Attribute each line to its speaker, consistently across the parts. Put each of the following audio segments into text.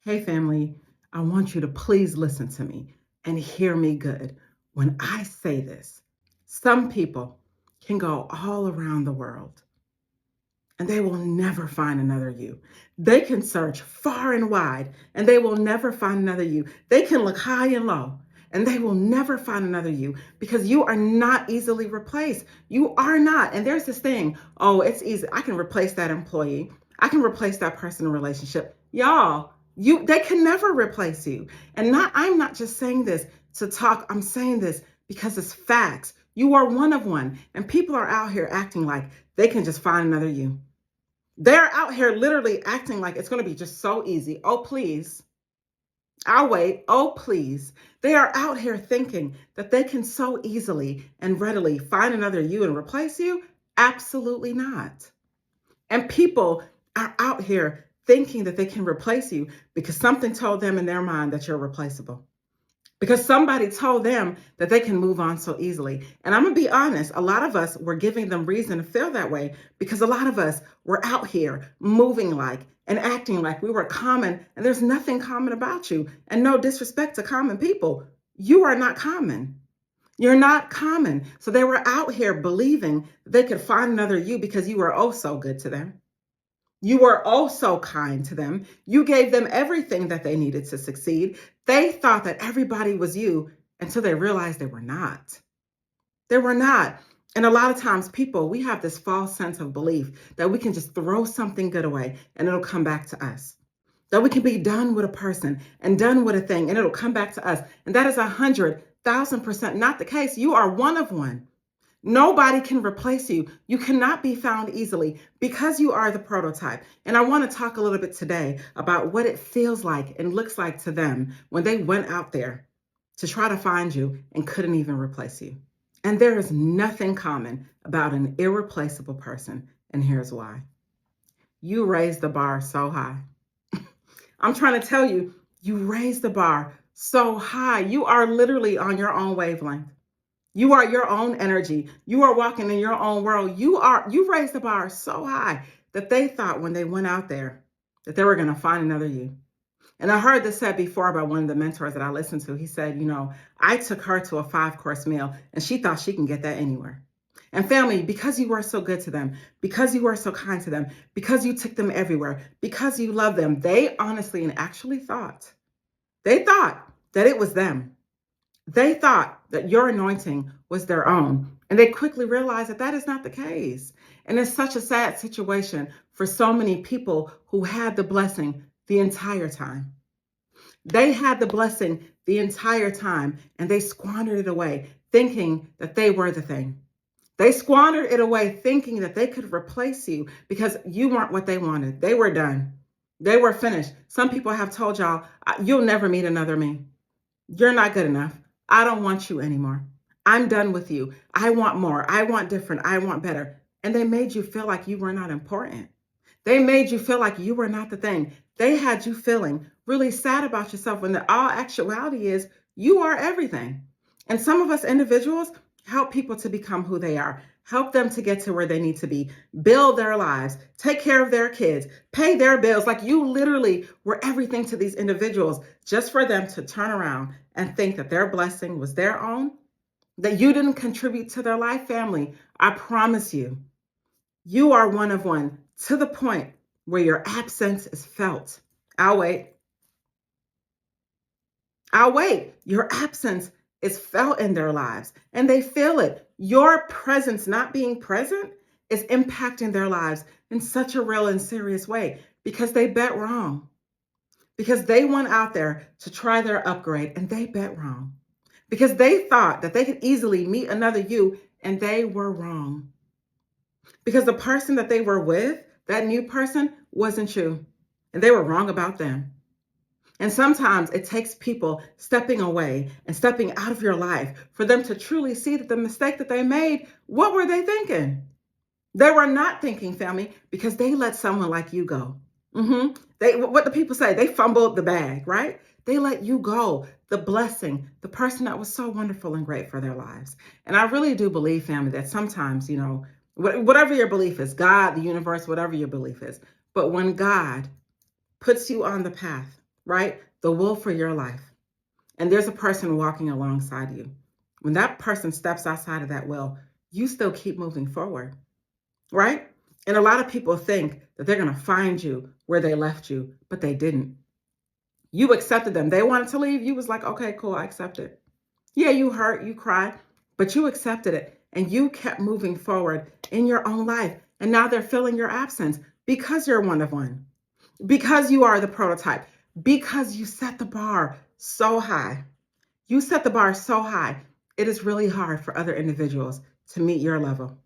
Speaker 1: Hey, family, I want you to please listen to me and hear me good. When I say this, some people can go all around the world and they will never find another you. They can search far and wide and they will never find another you. They can look high and low and they will never find another you because you are not easily replaced. You are not. And there's this thing, oh, it's easy. I can replace that employee. I can replace that personal relationship. Y'all, they can never replace you. And I'm not just saying this to talk. I'm saying this because it's facts. You are one of one. And people are out here acting like they can just find another you. They're out here literally acting like it's going to be just so easy. Oh, please. I'll wait. Oh, please. They are out here thinking that they can so easily and readily find another you and replace you. Absolutely not. And people are out here thinking that they can replace you because something told them in their mind that you're replaceable. Because somebody told them that they can move on so easily. And I'm going to be honest, a lot of us were giving them reason to feel that way because a lot of us were out here moving like and acting like we were common, and there's nothing common about you. And no disrespect to common people. You are not common. You're not common. So they were out here believing they could find another you because you were oh so good to them. You were oh so kind to them. You gave them everything that they needed to succeed. They thought that everybody was you until they realized they were not. They were not. And a lot of times people, we have this false sense of belief that we can just throw something good away and it'll come back to us. That we can be done with a person and done with a thing and it'll come back to us. And that is 100,000% not the case. You are one of one. Nobody can replace you. You cannot be found easily because you are the prototype. And I want to talk a little bit today about what it feels like and looks like to them when they went out there to try to find you and couldn't even replace you. And there is nothing common about an irreplaceable person. And here's why. You raise the bar so high. I'm trying to tell you, you raise the bar so high. You are literally on your own wavelength. You are your own energy. You are walking in your own world. You raised the bar so high that they thought when they went out there that they were going to find another you. And I heard this said before by one of the mentors that I listened to. He said, I took her to a 5-course meal and she thought she can get that anywhere. And family, because you were so good to them, because you were so kind to them, because you took them everywhere, because you love them, they honestly and actually thought that it was them. They thought that your anointing was their own, and they quickly realized that that is not the case. And it's such a sad situation for so many people who had the blessing the entire time. They had the blessing the entire time, and they squandered it away, thinking that they were the thing. They squandered it away, thinking that they could replace you because you weren't what they wanted. They were done. They were finished. Some people have told y'all, you'll never meet another me. You're not good enough. I don't want you anymore. I'm done with you. I want more. I want different. I want better. And they made you feel like you were not important. They made you feel like you were not the thing. They had you feeling really sad about yourself when the all actuality is you are everything. And some of us individuals help people to become who they are, help them to get to where they need to be, build their lives, take care of their kids, pay their bills. Like you literally were everything to these individuals just for them to turn around and think that their blessing was their own, that you didn't contribute to their life. Family, I promise you, you are one of one to the point where your absence is felt. I'll wait. Your absence is felt in their lives and they feel it. Your presence not being present is impacting their lives in such a real and serious way because they bet wrong. Because they went out there to try their upgrade and they bet wrong. Because they thought that they could easily meet another you and they were wrong. Because the person that they were with, that new person, wasn't you. And they were wrong about them. And sometimes it takes people stepping away and stepping out of your life for them to truly see that the mistake that they made, what were they thinking? They were not thinking, family, because they let someone like you go. What do people say? They fumbled the bag, right? They let you go, the blessing, the person that was so wonderful and great for their lives. And I really do believe, family, that sometimes, whatever your belief is, God, the universe, whatever your belief is, but when God puts you on the path right? The will for your life. And there's a person walking alongside you. When that person steps outside of that will, you still keep moving forward, right? And a lot of people think that they're going to find you where they left you, but they didn't. You accepted them. They wanted to leave. You was like, okay, cool, I accept it. Yeah, you hurt, you cried, but you accepted it and you kept moving forward in your own life. And now they're filling your absence because you're one of one, because you are the prototype, because you set the bar so high. You set the bar so high, it is really hard for other individuals to meet your level,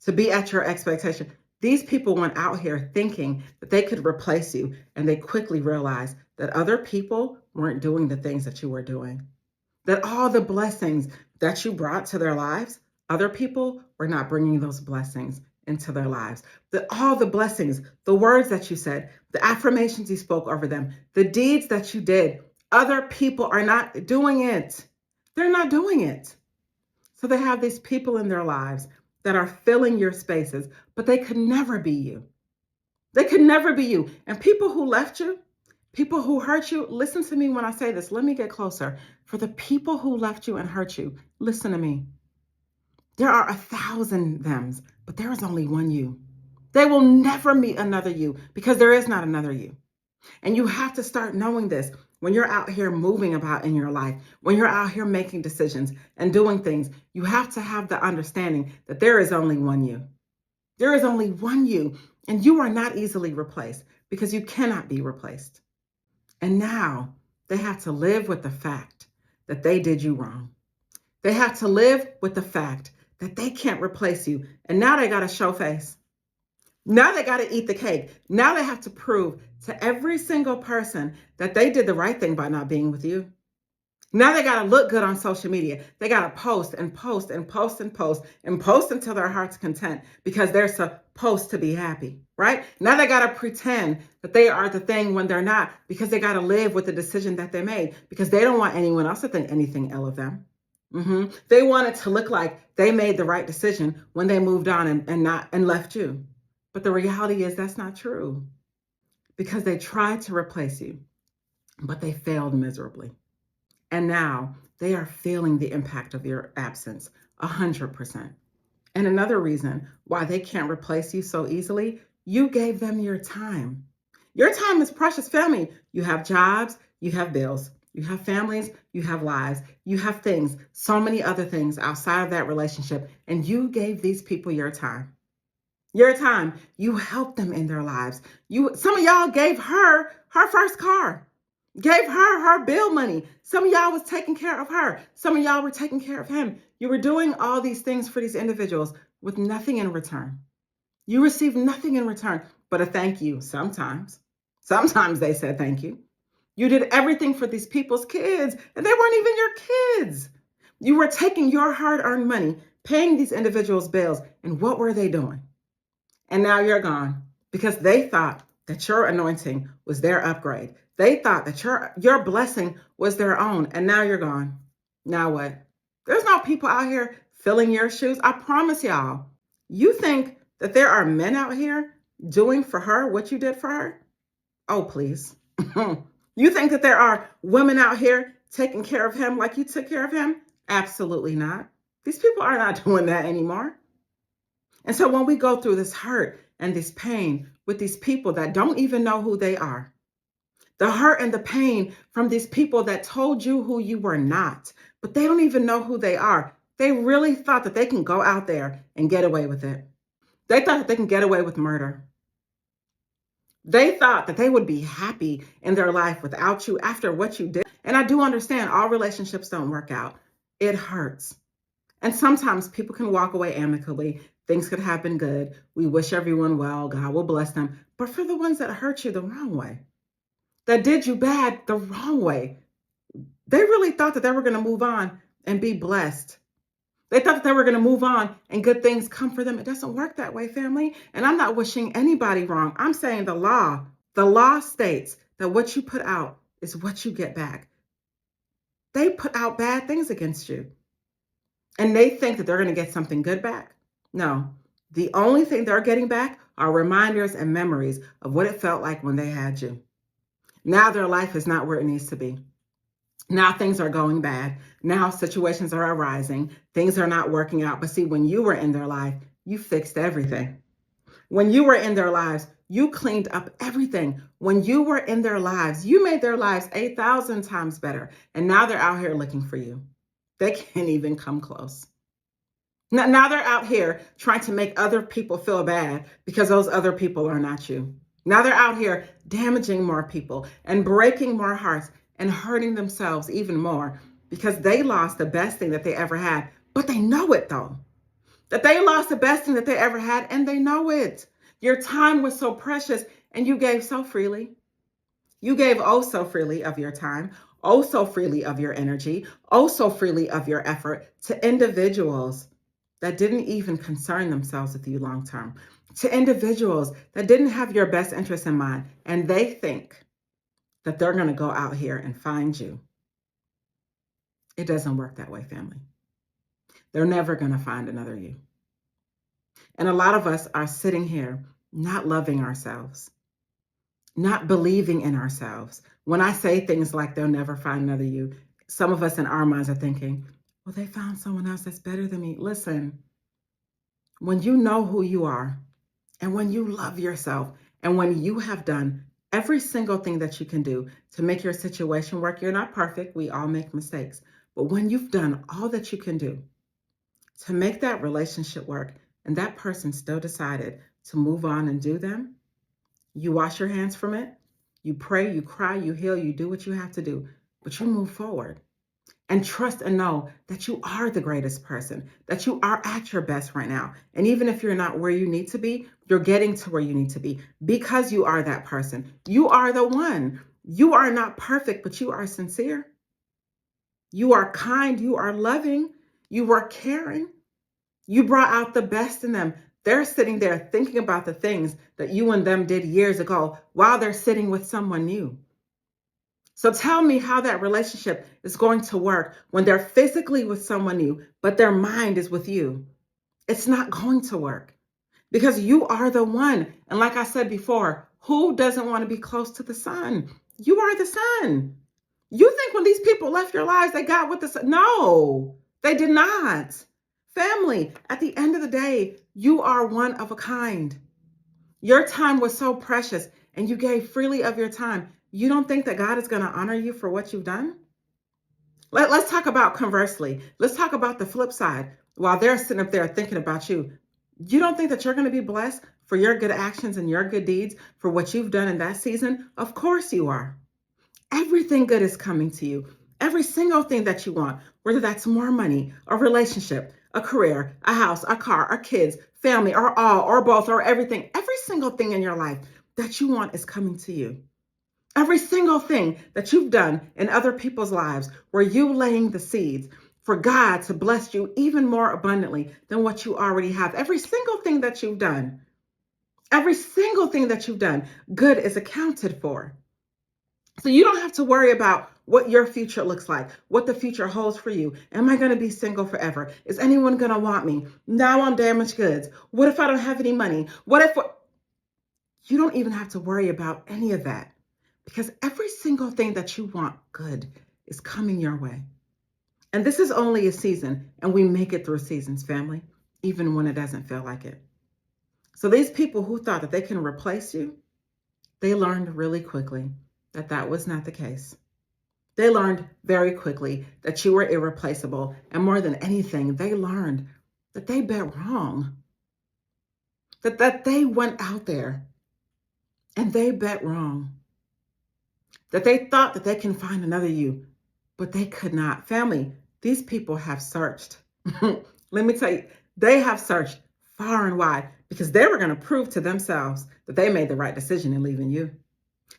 Speaker 1: to be at your expectation. These people went out here thinking that they could replace you, and they quickly realized that other people weren't doing the things that you were doing. That all the blessings that you brought to their lives, other people were not bringing those blessings into their lives. That all the blessings, the words that you said, the affirmations you spoke over them, the deeds that you did, other people are not doing it. They're not doing it. So they have these people in their lives that are filling your spaces, but they could never be you. They could never be you. And people who left you, people who hurt you, listen to me when I say this. Let me get closer. For the people who left you and hurt you, listen to me. There are 1,000 thems, but there is only one you. They will never meet another you because there is not another you. And you have to start knowing this when you're out here moving about in your life, when you're out here making decisions and doing things. You have to have the understanding that there is only one you. There is only one you, and you are not easily replaced because you cannot be replaced. And now they have to live with the fact that they did you wrong. They have to live with the fact that they can't replace you. And now they got to show face. Now they got to eat the cake. Now they have to prove to every single person that they did the right thing by not being with you. Now they got to look good on social media. They got to post and post and post and post and post until their heart's content because they're supposed to be happy, right? Now they got to pretend that they are the thing when they're not because they got to live with the decision that they made because they don't want anyone else to think anything ill of them. They want it to look like they made the right decision when they moved on and left you. But the reality is that's not true because they tried to replace you, but they failed miserably. And now they are feeling the impact of your absence 100%. And another reason why they can't replace you so easily, you gave them your time. Your time is precious, family. You have jobs, you have bills, you have families, you have lives, you have things, so many other things outside of that relationship. And you gave these people your time. Your time. You helped them in their lives. Some of y'all gave her first car. Gave her bill money. Some of y'all was taking care of her. Some of y'all were taking care of him. You were doing all these things for these individuals with nothing in return. You received nothing in return but a thank you sometimes. Sometimes they said thank you. You did everything for these people's kids, and they weren't even your kids. You were taking your hard-earned money, paying these individuals' bills, and what were they doing? And now you're gone because they thought that your anointing was their upgrade. They thought that your blessing was their own, and now you're gone. Now what? There's no people out here filling your shoes. I promise y'all. You think that there are men out here doing for her what you did for her? Oh, please. You think that there are women out here taking care of him like you took care of him? Absolutely not. These people are not doing that anymore. And so when we go through this hurt and this pain with these people that don't even know who they are, the hurt and the pain from these people that told you who you were not, but they don't even know who they are. They really thought that they can go out there and get away with it. They thought that they can get away with murder. They thought that they would be happy in their life without you after what you did. And I do understand all relationships don't work out. It hurts. And sometimes people can walk away amicably. Things could happen good. We wish everyone well. God will bless them. But for the ones that hurt you the wrong way, that did you bad the wrong way, they really thought that they were going to move on and be blessed. They thought that they were going to move on and good things come for them. It doesn't work that way, family. And I'm not wishing anybody wrong. I'm saying the law states that what you put out is what you get back. They put out bad things against you. And they think that they're going to get something good back. No, the only thing they're getting back are reminders and memories of what it felt like when they had you. Now their life is not where it needs to be. Now things are going bad. Now situations are arising. Things are not working out. But see, when you were in their life, you fixed everything. When you were in their lives, you cleaned up everything. When you were in their lives, you made their lives 8,000 times better. And now they're out here looking for you. They can't even come close. Now they're out here trying to make other people feel bad because those other people are not you. Now they're out here damaging more people and breaking more hearts and hurting themselves even more because they lost the best thing that they ever had. But they know it though, that they lost the best thing that they ever had, and they know it. Your time was so precious and you gave so freely. You gave oh so freely of your time, oh so freely of your energy, oh so freely of your effort to individuals that didn't even concern themselves with you long term, to individuals that didn't have your best interest in mind, and they think that they're going to go out here and find you. It doesn't work that way, family. They're never going to find another you. And a lot of us are sitting here not loving ourselves, not believing in ourselves. When I say things like they'll never find another you, some of us in our minds are thinking, well, they found someone else that's better than me. Listen, when you know who you are, and when you love yourself, and when you have done every single thing that you can do to make your situation work, you're not perfect. We all make mistakes. But when you've done all that you can do to make that relationship work, and that person still decided to move on and do them, you wash your hands from it, you pray, you cry, you heal, you do what you have to do, but you move forward. And trust and know that you are the greatest person, that you are at your best right now. And even if you're not where you need to be, you're getting to where you need to be because you are that person. You are the one. You are not perfect, but you are sincere. You are kind. You are loving. You are caring. You brought out the best in them. They're sitting there thinking about the things that you and them did years ago while they're sitting with someone new. So tell me how that relationship is going to work when they're physically with someone new, but their mind is with you. It's not going to work because you are the one. And like I said before, who doesn't want to be close to the sun? You are the sun. You think when these people left your lives, they got with the sun? No, they did not. Family, at the end of the day, you are one of a kind. Your time was so precious and you gave freely of your time. You don't think that God is going to honor you for what you've done? Let's talk about conversely. Let's talk about the flip side. While they're sitting up there thinking about you, you don't think that you're going to be blessed for your good actions and your good deeds for what you've done in that season? Of course you are. Everything good is coming to you. Every single thing that you want, whether that's more money, a relationship, a career, a house, a car, a kids, family, or all, or both, or everything. Every single thing in your life that you want is coming to you. Every single thing that you've done in other people's lives were you laying the seeds for God to bless you even more abundantly than what you already have. Every single thing that you've done, good is accounted for. So you don't have to worry about what your future looks like, what the future holds for you. Am I going to be single forever? Is anyone going to want me? Now I'm damaged goods. What if I don't have any money? You don't even have to worry about any of that because every single thing that you want good is coming your way. And this is only a season, and we make it through seasons, family, even when it doesn't feel like it. So these people who thought that they can replace you, they learned really quickly that that was not the case. They learned very quickly that you were irreplaceable. And more than anything, they learned that they bet wrong. That they went out there and they bet wrong. That they thought that they can find another you, but they could not. Family, these people have searched. Let me tell you, they have searched far and wide because they were going to prove to themselves that they made the right decision in leaving you.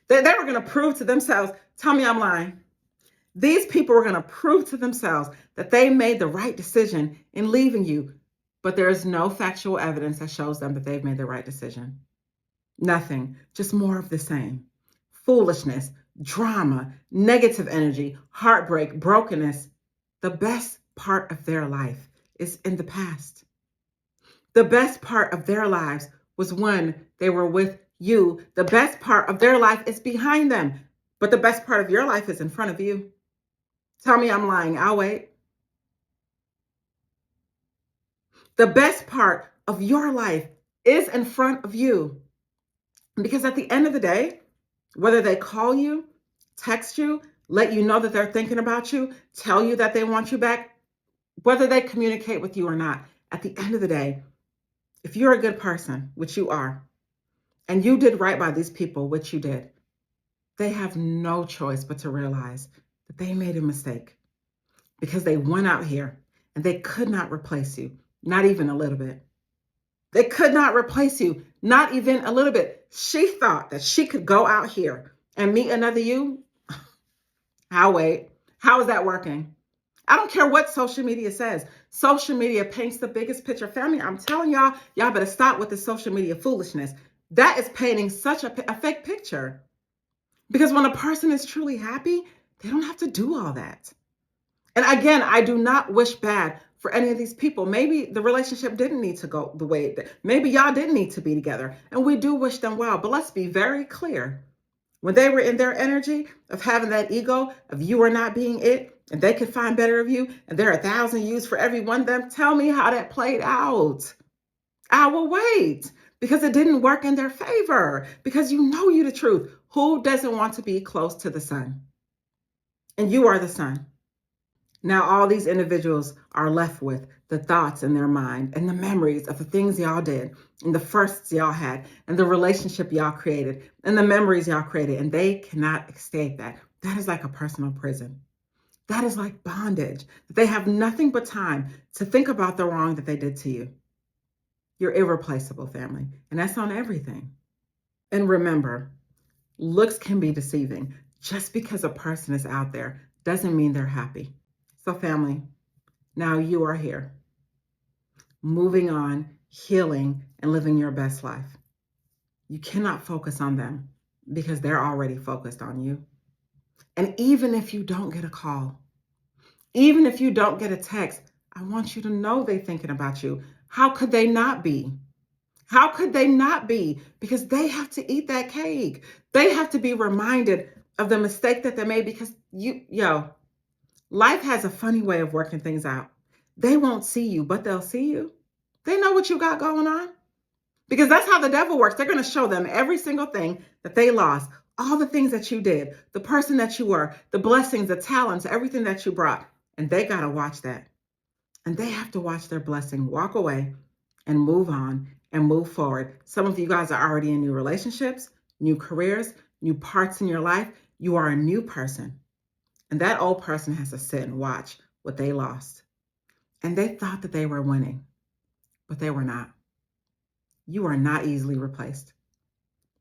Speaker 1: They were going to prove to themselves, tell me I'm lying. These people were going to prove to themselves that they made the right decision in leaving you, but there is no factual evidence that shows them that they've made the right decision. Nothing, just more of the same. Foolishness, drama, negative energy, heartbreak, brokenness. The best part of their life is in the past. The best part of their lives was when they were with you. The best part of their life is behind them. But the best part of your life is in front of you. Tell me I'm lying. I'll wait. The best part of your life is in front of you. Because at the end of the day, whether they call you, text you, let you know that they're thinking about you, tell you that they want you back, whether they communicate with you or not, at the end of the day, if you're a good person, which you are, and you did right by these people, which you did, they have no choice but to realize that they made a mistake because they went out here and they could not replace you, not even a little bit. They could not replace you, not even a little bit. She thought that she could go out here and meet another you. I'll wait. How is that working? I don't care what social media says. Social media paints the biggest picture. Family, I'm telling y'all, y'all better stop with the social media foolishness. That is painting such a fake picture. Because when a person is truly happy, they don't have to do all that. And again, I do not wish bad for any of these people. Maybe the relationship didn't need to go the way it did. Maybe y'all didn't need to be together. And we do wish them well. But let's be very clear. When they were in their energy of having that ego of you are not being it, and they could find better of you, and there are 1,000 yous for every one of them, tell me how that played out. I will wait because it didn't work in their favor. Because you know you the truth. Who doesn't want to be close to the sun? And you are the sun. Now, all these individuals are left with the thoughts in their mind and the memories of the things y'all did and the firsts y'all had and the relationship y'all created and the memories y'all created. And they cannot escape that. That is like a personal prison. That is like bondage. They have nothing but time to think about the wrong that they did to you. You're irreplaceable, family. And that's on everything. And remember, looks can be deceiving. Just because a person is out there doesn't mean they're happy. So family, now you are here, moving on, healing, and living your best life. You cannot focus on them because they're already focused on you. And even if you don't get a call, even if you don't get a text, I want you to know they're thinking about you. How could they not be? How could they not be? Because they have to eat that cake. They have to be reminded of the mistake that they made because life has a funny way of working things out. They won't see you, but they'll see you. They know what you got going on because that's how the devil works. They're going to show them every single thing that they lost, all the things that you did, the person that you were, the blessings, the talents, everything that you brought. And they got to watch that. And they have to watch their blessing walk away and move on and move forward. Some of you guys are already in new relationships, new careers, new parts in your life. You are a new person. And that old person has to sit and watch what they lost. And they thought that they were winning, but they were not. You are not easily replaced.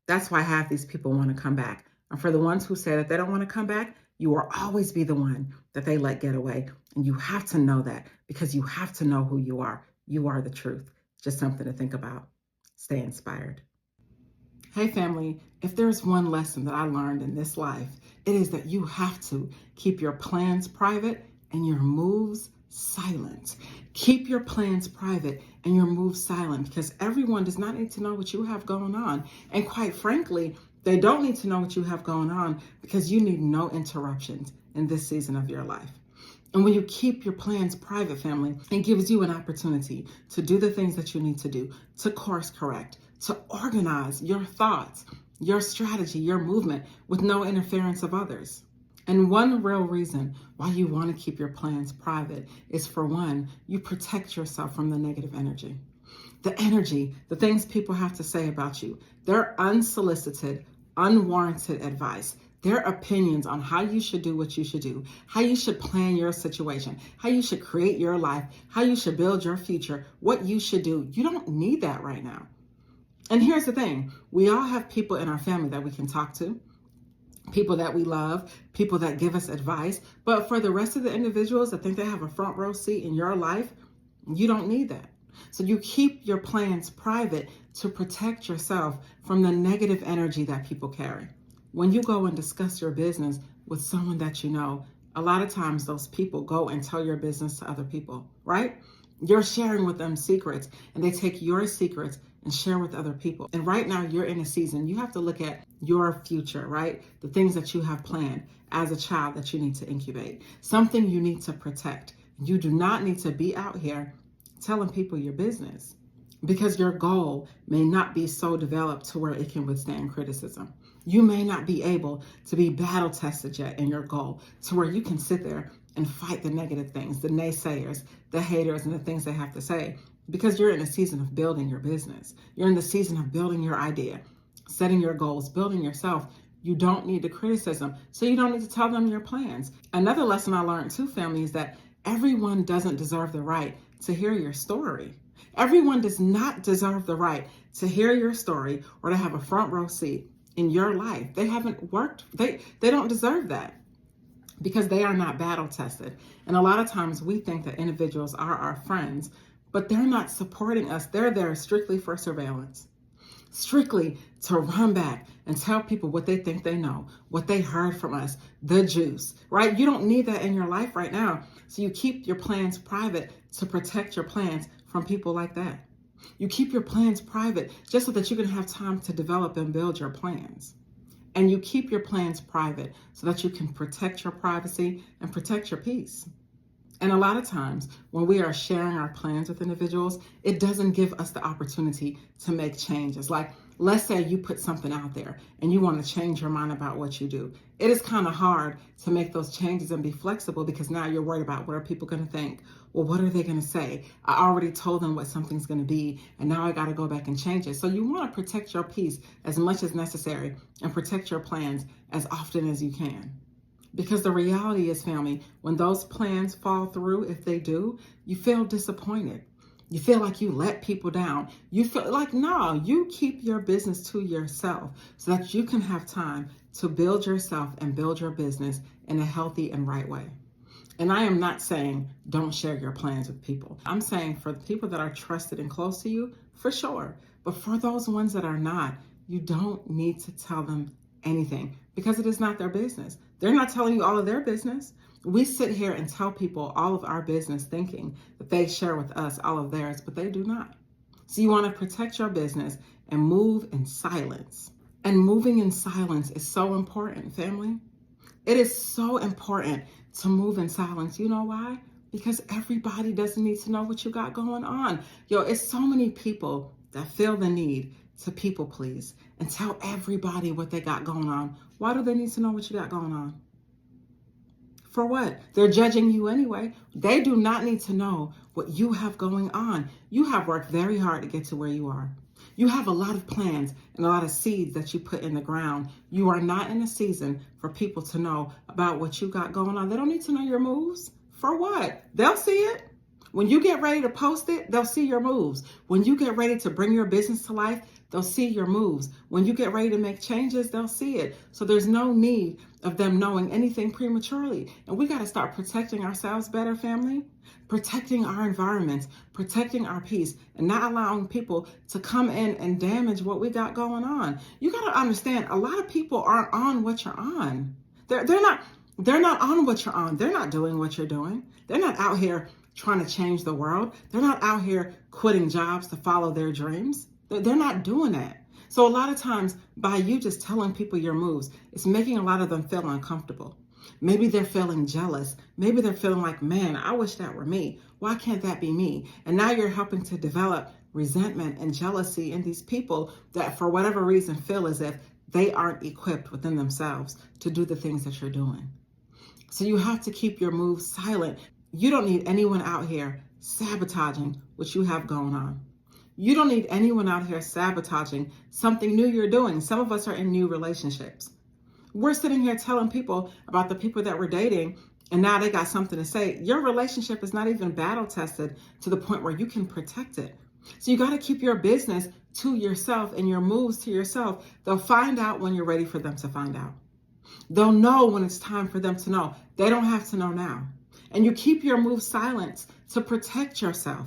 Speaker 1: That's why half these people want to come back. And for the ones who say that they don't want to come back, you will always be the one that they let get away. And you have to know that because you have to know who you are. You are the truth. Just something to think about. Stay inspired. Hey family, if there's one lesson that I learned in this life, it is that you have to keep your plans private and your moves silent. Keep your plans private and your moves silent because everyone does not need to know what you have going on. And quite frankly, they don't need to know what you have going on because you need no interruptions in this season of your life. And when you keep your plans private, family, it gives you an opportunity to do the things that you need to do, to course correct, to organize your thoughts, your strategy, your movement with no interference of others. And one real reason why you want to keep your plans private is, for one, you protect yourself from the negative energy. The energy, the things people have to say about you, their unsolicited, unwarranted advice, their opinions on how you should do what you should do, how you should plan your situation, how you should create your life, how you should build your future, what you should do. You don't need that right now. And here's the thing. We all have people in our family that we can talk to, people that we love, people that give us advice. But for the rest of the individuals that think they have a front row seat in your life, you don't need that. So you keep your plans private to protect yourself from the negative energy that people carry. When you go and discuss your business with someone that you know, a lot of times those people go and tell your business to other people, right? You're sharing with them secrets and they take your secrets and share with other people. And right now you're in a season, you have to look at your future, right? The things that you have planned as a child that you need to incubate, something you need to protect. You do not need to be out here telling people your business, because your goal may not be so developed to where it can withstand criticism. You may not be able to be battle tested yet in your goal to where you can sit there and fight the negative things, the naysayers, the haters, and the things they have to say, because you're in a season of building your business. You're in the season of building your idea, setting your goals, building yourself. You don't need the criticism, so you don't need to tell them your plans. Another lesson I learned too, family, is that everyone doesn't deserve the right to hear your story. Everyone does not deserve the right to hear your story or to have a front row seat in your life. They haven't worked, they don't deserve that, because they are not battle tested. And a lot of times we think that individuals are our friends, but they're not supporting us. They're there strictly for surveillance, strictly to run back and tell people what they think they know, what they heard from us, the juice, right? You don't need that in your life right now. So you keep your plans private to protect your plans from people like that. You keep your plans private just so that you can have time to develop and build your plans. And you keep your plans private so that you can protect your privacy and protect your peace. And a lot of times when we are sharing our plans with individuals, it doesn't give us the opportunity to make changes. Like, let's say you put something out there and you want to change your mind about what you do. It is kind of hard to make those changes and be flexible, because now you're worried about what are people going to think? Well, what are they going to say? I already told them what something's going to be, and now I got to go back and change it. So you want to protect your peace as much as necessary and protect your plans as often as you can. Because the reality is, family, when those plans fall through, if they do, you feel disappointed. You feel like you let people down. You feel like, no, you keep your business to yourself so that you can have time to build yourself and build your business in a healthy and right way. And I am not saying don't share your plans with people. I'm saying for the people that are trusted and close to you, for sure. But for those ones that are not, you don't need to tell them anything, because it is not their business. They're not telling you all of their business. We sit here and tell people all of our business thinking that they share with us all of theirs, but they do not. So you want to protect your business and move in silence. And moving in silence is so important, family. It is so important to move in silence. You know why? Because everybody doesn't need to know what you got going on. It's so many people that feel the need to people please and tell everybody what they got going on. Why do they need to know what you got going on? For what? They're judging you anyway. They do not need to know what you have going on. You have worked very hard to get to where you are. You have a lot of plans and a lot of seeds that you put in the ground. You are not in a season for people to know about what you got going on. They don't need to know your moves. For what? They'll see it. When you get ready to post it, they'll see your moves. When you get ready to bring your business to life, they'll see your moves. When you get ready to make changes, they'll see it. So there's no need of them knowing anything prematurely. And we got to start protecting ourselves better, family. Protecting our environments, protecting our peace, and not allowing people to come in and damage what we got going on. You got to understand, a lot of people aren't on what you're on. They're not on what you're on. They're not doing what you're doing. They're not out here trying to change the world. They're not out here quitting jobs to follow their dreams. They're not doing that. So a lot of times by you just telling people your moves, it's making a lot of them feel uncomfortable. Maybe they're feeling jealous. Maybe they're feeling like, man, I wish that were me. Why can't that be me? And now you're helping to develop resentment and jealousy in these people that for whatever reason feel as if they aren't equipped within themselves to do the things that you're doing. So you have to keep your moves silent. You don't need anyone out here sabotaging what you have going on. You don't need anyone out here sabotaging something new you're doing. Some of us are in new relationships. We're sitting here telling people about the people that we're dating, and now they got something to say. Your relationship is not even battle tested to the point where you can protect it. So you got to keep your business to yourself and your moves to yourself. They'll find out when you're ready for them to find out. They'll know when it's time for them to know. They don't have to know now. And you keep your moves silent to protect yourself.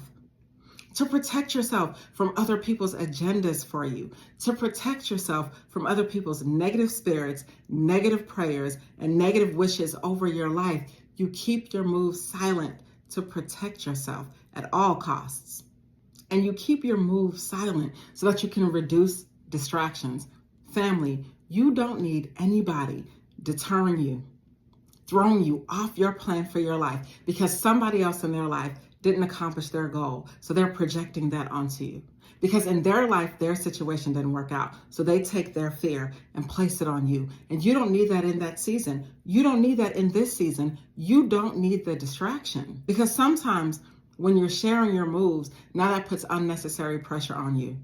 Speaker 1: To protect yourself from other people's agendas for you, to protect yourself from other people's negative spirits, negative prayers, and negative wishes over your life. You keep your moves silent to protect yourself at all costs. and you keep your moves silent so that you can reduce distractions. Family, you don't need anybody deterring you, throwing you off your plan for your life because somebody else in their life didn't accomplish their goal. So they're projecting that onto you. Because in their life, their situation didn't work out. So they take their fear and place it on you. And you don't need that in that season. You don't need that in this season. You don't need the distraction. Because sometimes when you're sharing your moves, now that puts unnecessary pressure on you.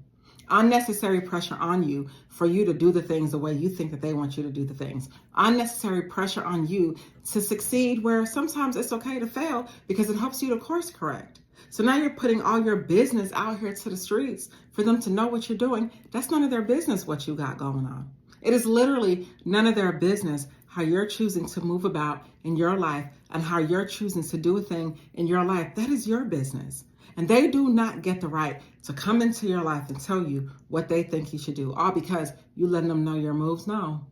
Speaker 1: Unnecessary pressure on you for you to do the things the way you think that they want you to do the things. Unnecessary pressure on you to succeed where sometimes it's okay to fail because it helps you to course correct. So now you're putting all your business out here to the streets for them to know what you're doing. That's none of their business what you got going on. It is literally none of their business how you're choosing to move about in your life and how you're choosing to do a thing in your life. That is your business. And they do not get the right to come into your life and tell you what they think you should do, all because you letting them know your moves. No.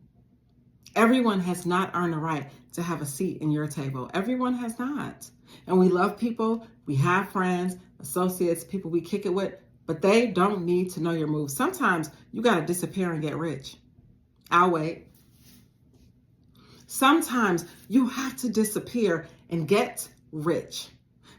Speaker 1: Everyone has not earned the right to have a seat in your table. Everyone has not. And we love people, we have friends, associates, people we kick it with, but they don't need to know your moves. Sometimes you got to disappear and get rich. I'll wait. Sometimes you have to disappear and get rich.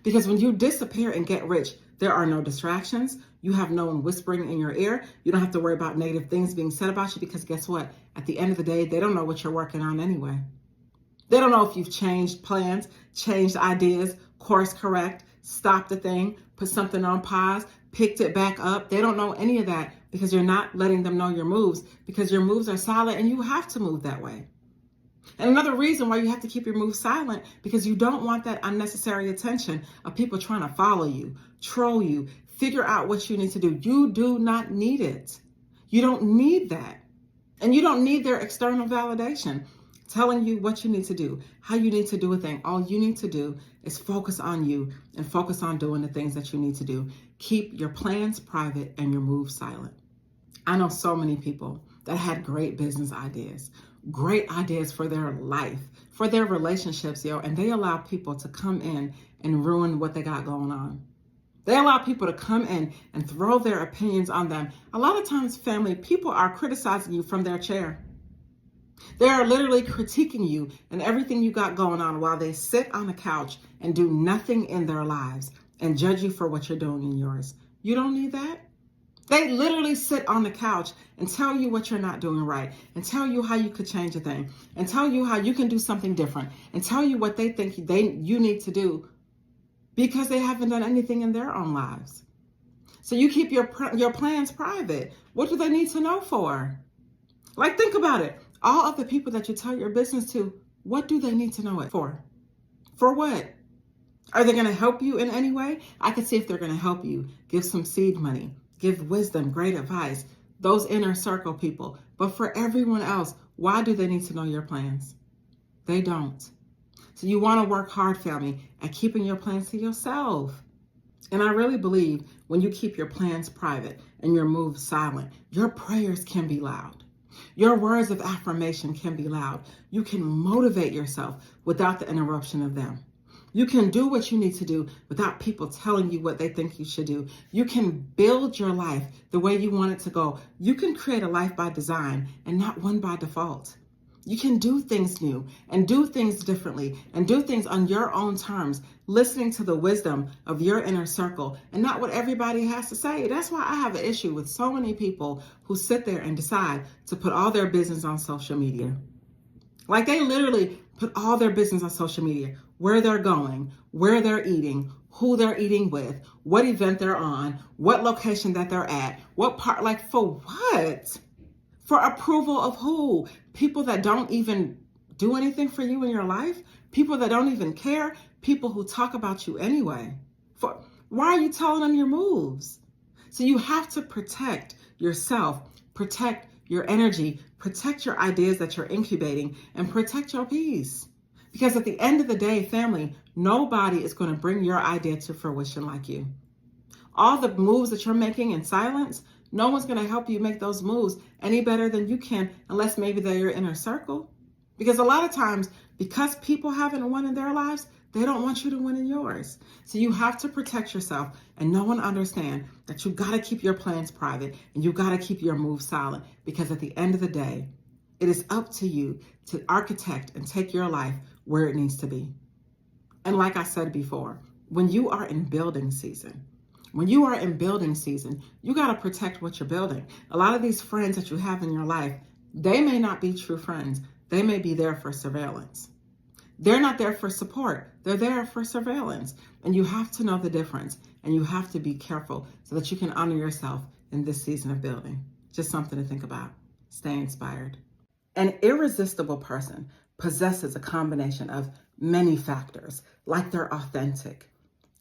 Speaker 1: Because when you disappear and get rich, there are no distractions. You have no one whispering in your ear. You don't have to worry about negative things being said about you because guess what? At the end of the day, they don't know what you're working on anyway. They don't know if you've changed plans, changed ideas, course correct, stopped the thing, put something on pause, picked it back up. They don't know any of that because you're not letting them know your moves because your moves are solid and you have to move that way. And another reason why you have to keep your moves silent because you don't want that unnecessary attention of people trying to follow you, troll you, figure out what you need to do. You do not need it. You don't need that. And you don't need their external validation telling you what you need to do, how you need to do a thing. All you need to do is focus on you and focus on doing the things that you need to do. Keep your plans private and your moves silent. I know so many people that had great business ideas, great ideas for their life, for their relationships, and they allow people to come in and ruin what they got going on. They allow people to come in and throw their opinions on them. A lot of times, family, people are criticizing you from their chair. They are literally critiquing you and everything you got going on while they sit on a couch and do nothing in their lives and judge you for what you're doing in yours. You don't need that. They literally sit on the couch and tell you what you're not doing right and tell you how you could change a thing and tell you how you can do something different and tell you what they think you need to do because they haven't done anything in their own lives. So you keep your plans private. What do they need to know for? Like, think about it. All of the people that you tell your business to, what do they need to know it for? For what? Are they going to help you in any way? I could see if they're going to help you, give some seed money, give wisdom, great advice, those inner circle people. But for everyone else, why do they need to know your plans? They don't. So you want to work hard, family, at keeping your plans to yourself. And I really believe when you keep your plans private and your moves silent, your prayers can be loud. Your words of affirmation can be loud. You can motivate yourself without the interruption of them. You can do what you need to do without people telling you what they think you should do. You can build your life the way you want it to go. You can create a life by design and not one by default. You can do things new and do things differently and do things on your own terms, listening to the wisdom of your inner circle and not what everybody has to say. That's why I have an issue with so many people who sit there and decide to put all their business on social media. Like, they literally put all their business on social media, where they're going, where they're eating, who they're eating with, what event they're on, what location that they're at, what part, like, for what? For approval of who? People that don't even do anything for you in your life? People that don't even care? People who talk about you anyway? Why are you telling them your moves? So you have to protect yourself, protect your energy, protect your ideas that you're incubating, and protect your peace. Because at the end of the day, family, nobody is going to bring your idea to fruition like you. All the moves that you're making in silence, no one's going to help you make those moves any better than you can, unless maybe they're your inner circle. Because a lot of times, because people haven't won in their lives, They don't want you to win in yours. So you have to protect yourself and know and understand that you got to keep your plans private and you got to keep your moves silent, because at the end of the day, it is up to you to architect and take your life where it needs to be. And like I said before, when you are in building season, you got to protect what you're building. A lot of these friends that you have in your life, they may not be true friends. They may be there for surveillance. They're not there for support. They're there for surveillance. And you have to know the difference. And you have to be careful so that you can honor yourself in this season of building. Just something to think about. Stay inspired. An irresistible person possesses a combination of many factors, like they're authentic,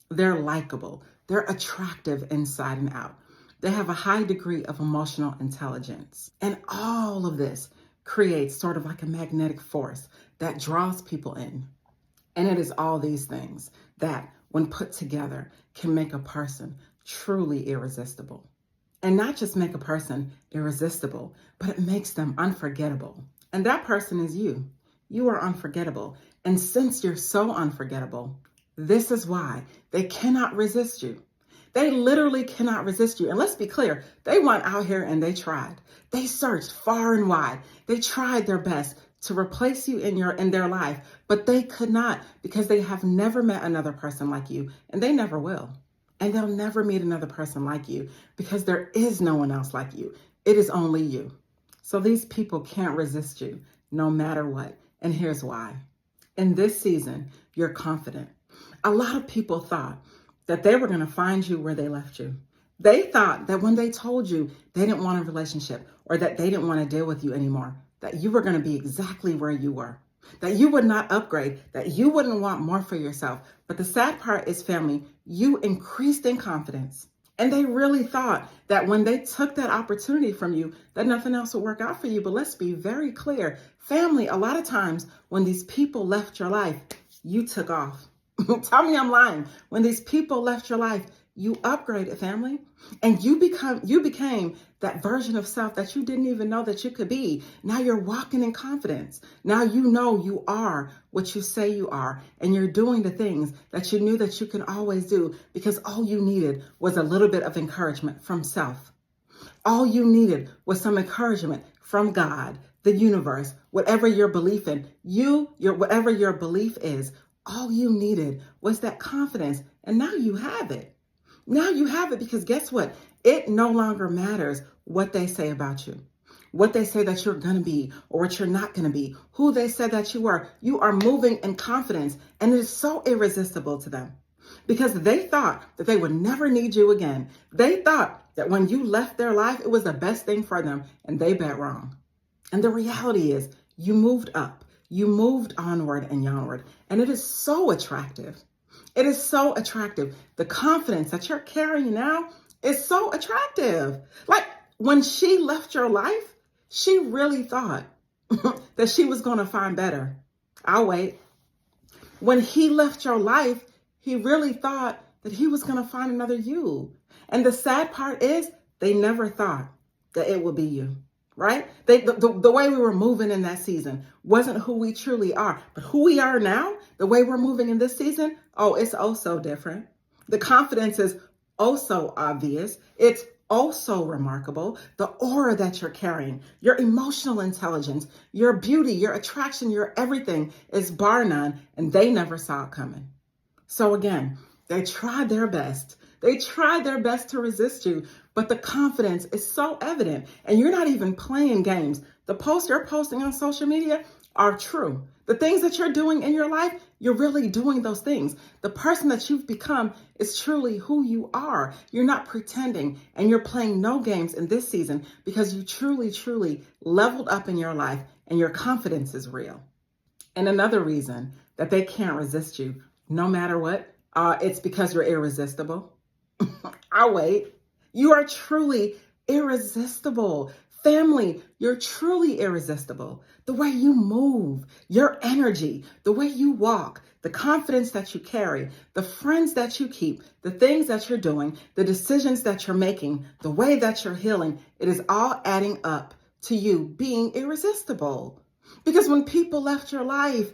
Speaker 1: they're likable, they're attractive inside and out. They have a high degree of emotional intelligence. And all of this creates sort of like a magnetic force that draws people in. And it is all these things that, when put together, can make a person truly irresistible. And not just make a person irresistible, but it makes them unforgettable. And that person is you. You are unforgettable. And since you're so unforgettable, this is why they cannot resist you. They literally cannot resist you. And let's be clear, they went out here and they tried. They searched far and wide. They tried their best to replace you in their life, but they could not, because they have never met another person like you, and they never will. And they'll never meet another person like you, because there is no one else like you. It is only you. So these people can't resist you no matter what. And here's why. In this season, you're confident. A lot of people thought that they were going to find you where they left you. They thought that when they told you they didn't want a relationship, or that they didn't want to deal with you anymore, that you were going to be exactly where you were, that you would not upgrade, that you wouldn't want more for yourself. But the sad part is, family, you increased in confidence. And they really thought that when they took that opportunity from you, that nothing else would work out for you. But let's be very clear. Family, a lot of times when these people left your life, you took off. Tell me I'm lying. When these people left your life, you upgraded, family, and you became that version of self that you didn't even know that you could be. Now you're walking in confidence. Now you know you are what you say you are, and you're doing the things that you knew that you can always do, because all you needed was a little bit of encouragement from self. All you needed was some encouragement from God, the universe, whatever your belief in, whatever your belief is. All you needed was that confidence, and now you have it. Now you have it, because guess what? It no longer matters what they say about you, what they say that you're going to be or what you're not going to be, who they said that you are. You are moving in confidence, and it is so irresistible to them, because they thought that they would never need you again. They thought that when you left their life, it was the best thing for them, and they bet wrong. And the reality is, you moved up, you moved onward and onward, and it is so attractive. It is so attractive. The confidence that you're carrying now is so attractive. Like, when she left your life, she really thought that she was going to find better. I'll wait. When he left your life, he really thought that he was going to find another you. And the sad part is, they never thought that it would be you. Right? The way we were moving in that season wasn't who we truly are. But who we are now, the way we're moving in this season, oh, it's oh so different. The confidence is oh so obvious. It's oh so remarkable. The aura that you're carrying, your emotional intelligence, your beauty, your attraction, your everything is bar none, and they never saw it coming. So again, they tried their best. They tried their best to resist you, but the confidence is so evident, and you're not even playing games. The posts you're posting on social media are true. The things that you're doing in your life, you're really doing those things. The person that you've become is truly who you are. You're not pretending, and you're playing no games in this season, because you truly, truly leveled up in your life, and your confidence is real. And another reason that they can't resist you, no matter what, it's because you're irresistible. I'll wait. You are truly irresistible. Family, you're truly irresistible. The way you move, your energy, the way you walk, the confidence that you carry, the friends that you keep, the things that you're doing, the decisions that you're making, the way that you're healing, it is all adding up to you being irresistible. Because when people left your life,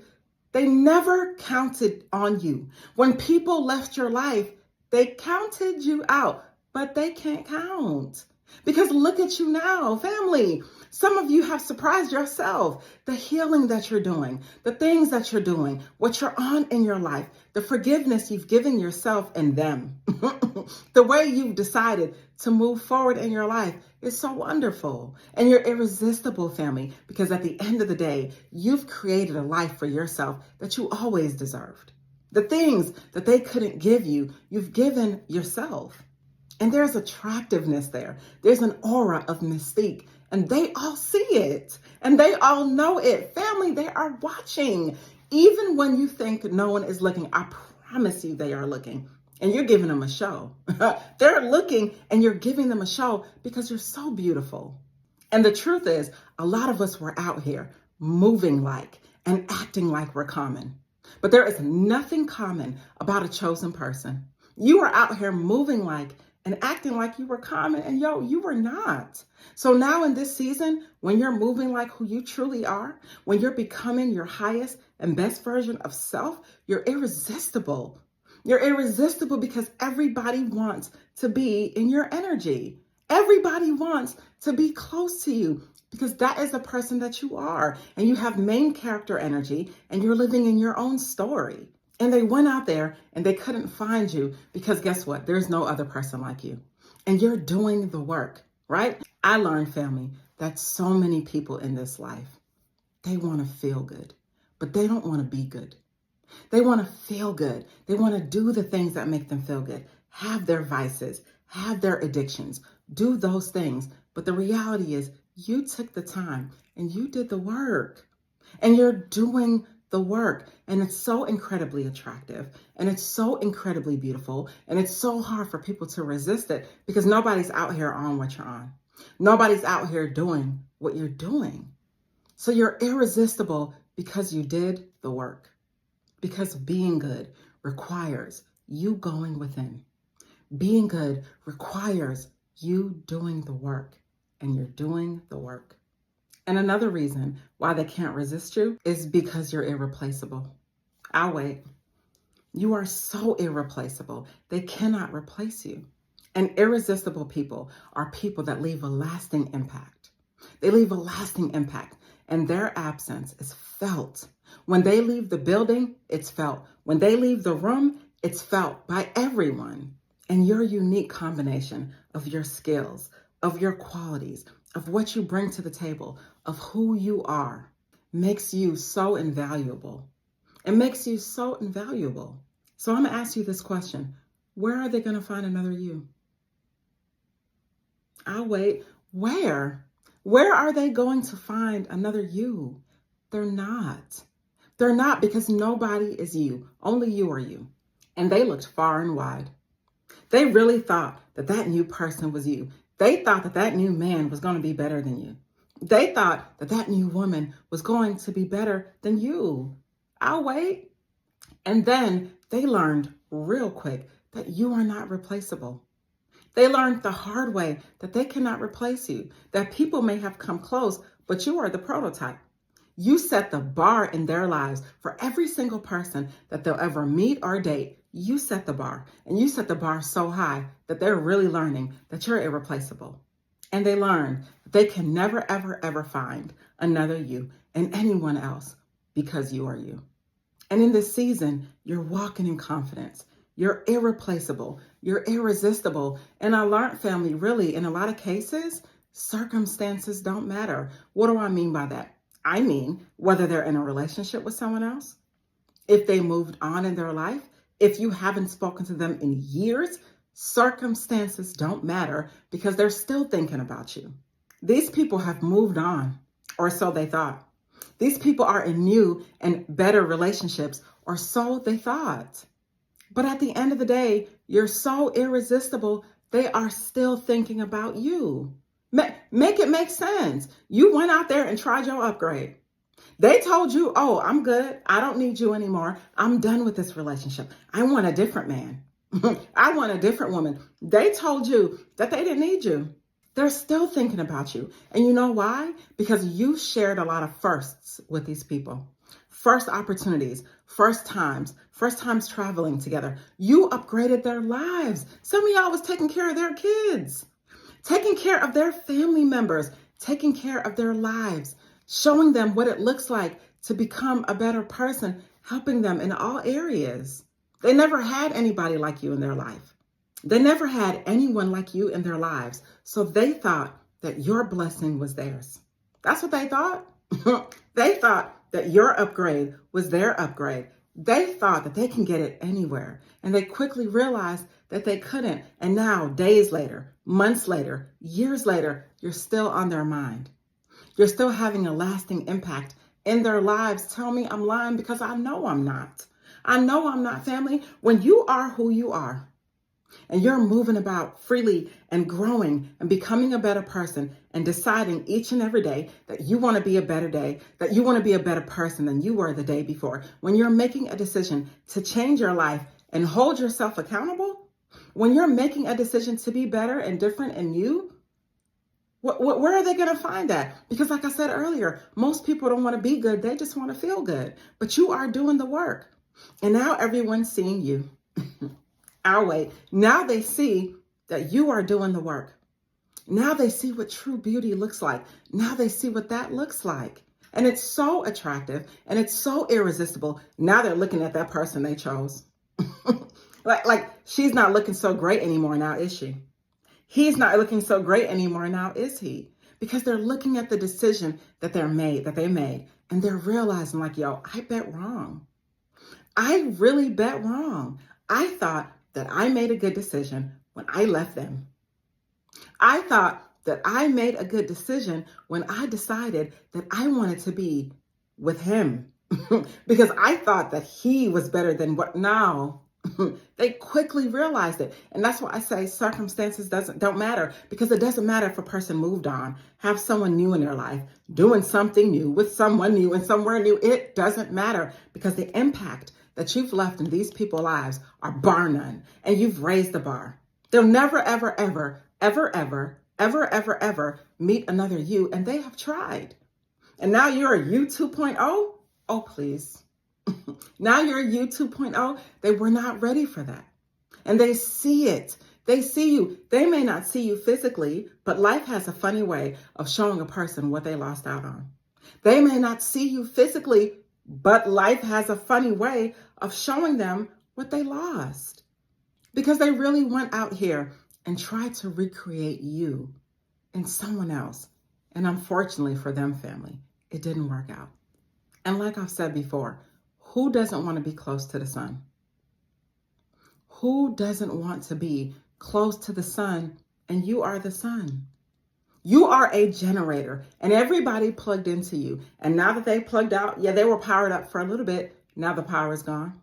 Speaker 1: They never counted on you. When people left your life, they counted you out, but they can't count. Because look at you now, family. Some of you have surprised yourself. The healing that you're doing, the things that you're doing, what you're on in your life, the forgiveness you've given yourself and them, the way you've decided to move forward in your life is so wonderful. And you're irresistible, family, because at the end of the day, you've created a life for yourself that you always deserved. The things that they couldn't give you, you've given yourself. And there's attractiveness there. There's an aura of mystique. And they all see it. And they all know it. Family, they are watching. Even when you think no one is looking, I promise you they are looking. And you're giving them a show. They're looking and you're giving them a show because you're so beautiful. And the truth is, a lot of us were out here moving like and acting like we're common. But there is nothing common about a chosen person. You are out here moving like and acting like you were common, and you were not. So now in this season, when you're moving like who you truly are, when you're becoming your highest and best version of self, you're irresistible. You're irresistible because everybody wants to be in your energy. Everybody wants to be close to you because that is the person that you are. And you have main character energy and you're living in your own story. And they went out there and they couldn't find you because guess what? There's no other person like you. And you're doing the work, right? I learned, family, that so many people in this life, they want to feel good, but they don't want to be good. They want to feel good. They want to do the things that make them feel good, have their vices, have their addictions, do those things. But the reality is you took the time and you did the work and you're doing the work. And it's so incredibly attractive and it's so incredibly beautiful. And it's so hard for people to resist it because nobody's out here on what you're on. Nobody's out here doing what you're doing. So you're irresistible because you did the work. Because being good requires you going within. Being good requires you doing the work, and you're doing the work. And another reason why they can't resist you is because you're irreplaceable. I'll wait. You are so irreplaceable. They cannot replace you. And irresistible people are people that leave a lasting impact. They leave a lasting impact, and their absence is felt. When they leave the building, it's felt. When they leave the room, it's felt by everyone. And your unique combination of your skills, of your qualities, of what you bring to the table, of who you are, makes you so invaluable. It makes you so invaluable. So I'm going to ask you this question. Where are they going to find another you? I'll wait. Where? Where are they going to find another you? They're not. They're not, because nobody is you. Only you are you. And they looked far and wide. They really thought that that new person was you. They thought that that new man was going to be better than you. They thought that that new woman was going to be better than you. I'll wait. And then they learned real quick that you are not replaceable. They learned the hard way that they cannot replace you, that people may have come close, but you are the prototype. You set the bar in their lives for every single person that they'll ever meet or date. You set the bar, and you set the bar so high that they're really learning that you're irreplaceable. And they learn that they can never, ever, ever find another you and anyone else because you are you. And in this season, you're walking in confidence. You're irreplaceable. You're irresistible. And I learned, family, really, in a lot of cases, circumstances don't matter. What do I mean by that? I mean, whether they're in a relationship with someone else, if they moved on in their life, if you haven't spoken to them in years, circumstances don't matter because they're still thinking about you. These people have moved on, or so they thought. These people are in new and better relationships, or so they thought. But at the end of the day, you're so irresistible, they are still thinking about you. Make it make sense. You went out there and tried your upgrade. They told you, oh, I'm good. I don't need you anymore. I'm done with this relationship. I want a different man. I want a different woman. They told you that they didn't need you. They're still thinking about you. And you know why? Because you shared a lot of firsts with these people. first opportunities, first times traveling together. You upgraded their lives. Some of y'all was taking care of their kids, taking care of their family members, taking care of their lives, showing them what it looks like to become a better person, helping them in all areas. They never had anybody like you in their life. They never had anyone like you in their lives. So they thought that your blessing was theirs. That's what they thought. They thought that your upgrade was their upgrade. They thought that they can get it anywhere. And they quickly realized that they couldn't. And now, days later, months later, years later, you're still on their mind. You're still having a lasting impact in their lives. Tell me I'm lying, because I know I'm not. I know I'm not, family. When you are who you are, and you're moving about freely and growing and becoming a better person and deciding each and every day that you want to be a better day, that you want to be a better person than you were the day before, when you're making a decision to change your life and hold yourself accountable, when you're making a decision to be better and different in you, where are they going to find that? Because like I said earlier, most people don't want to be good. They just want to feel good. But you are doing the work. And now everyone's seeing you. Our way. Now they see that you are doing the work. Now they see what true beauty looks like. Now they see what that looks like. And it's so attractive and it's so irresistible. Now they're looking at that person they chose. like she's not looking so great anymore now, is she? He's not looking so great anymore now, is he? Because they're looking at the decision that they made, and they're realizing like, yo, I bet wrong. I really bet wrong. I thought that I made a good decision when I left them. I thought that I made a good decision when I decided that I wanted to be with him because I thought that he was better than what now. They quickly realized it. And that's why I say circumstances don't matter, because it doesn't matter if a person moved on, have someone new in their life, doing something new with someone new and somewhere new. It doesn't matter, because the impact that you've left in these people's lives are bar none. And you've raised the bar. They'll never, ever, ever, ever, ever, ever, ever, ever meet another you. And they have tried. And now you're a you 2.0. Oh, please. Now you're a you 2.0. They were not ready for that. And they see it. They see you. They may not see you physically, but life has a funny way of showing a person what they lost out on. They may not see you physically, but life has a funny way of showing them what they lost, because they really went out here and tried to recreate you in someone else. And unfortunately for them, family, it didn't work out. And like I've said before, who doesn't want to be close to the sun? Who doesn't want to be close to the sun? And you are the sun. You are a generator, and everybody plugged into you. And now that they plugged out, yeah, they were powered up for a little bit. Now the power is gone.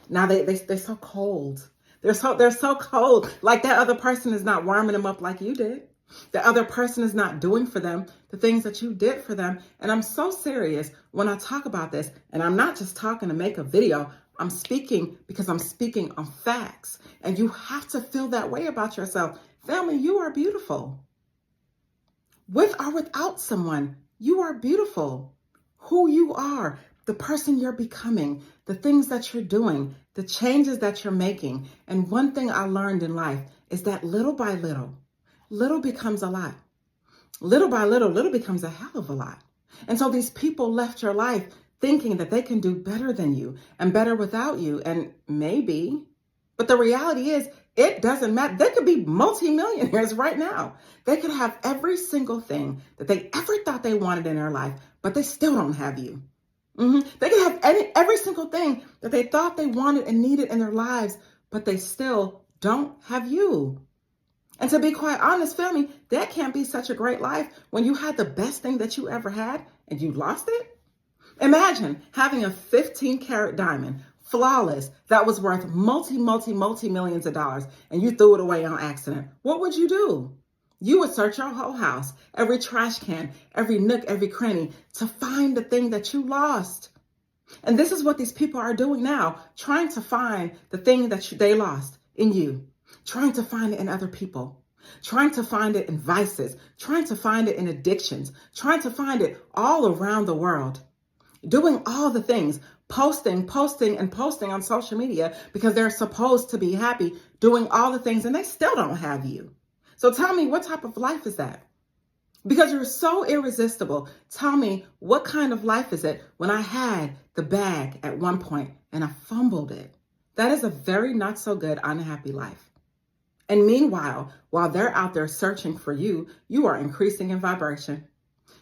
Speaker 1: Now they're so cold. They're so cold. Like that other person is not warming them up like you did. The other person is not doing for them the things that you did for them. And I'm so serious when I talk about this. And I'm not just talking to make a video. I'm speaking because I'm speaking on facts. And you have to feel that way about yourself. Family, you are beautiful. With or without someone, you are beautiful. Who you are, the person you're becoming, the things that you're doing, the changes that you're making. And one thing I learned in life is that little by little, little becomes a lot. Little by little, little becomes a hell of a lot. And so these people left your life thinking that they can do better than you and better without you. And maybe, but the reality is it doesn't matter. They could be multimillionaires right now. They could have every single thing that they ever thought they wanted in their life, but they still don't have you. They could have every single thing that they thought they wanted and needed in their lives, but they still don't have you. And to be quite honest, family, that can't be such a great life when you had the best thing that you ever had and you lost it. Imagine having a 15-carat diamond, flawless, that was worth multi millions of dollars, and you threw it away on accident. What would you do? You would search your whole house, every trash can, every nook, every cranny, to find the thing that you lost. And this is what these people are doing now, trying to find the thing that they lost in you, trying to find it in other people, trying to find it in vices, trying to find it in addictions, trying to find it all around the world. doing all the things, posting, and posting on social media because they're supposed to be happy, doing all the things, and they still don't have you. So tell me, what type of life is that? Because you're so irresistible. Tell me, what kind of life is it when I had the bag at one point and I fumbled it? That is a very not so good, unhappy life. And meanwhile, while they're out there searching for you, you are increasing in vibration.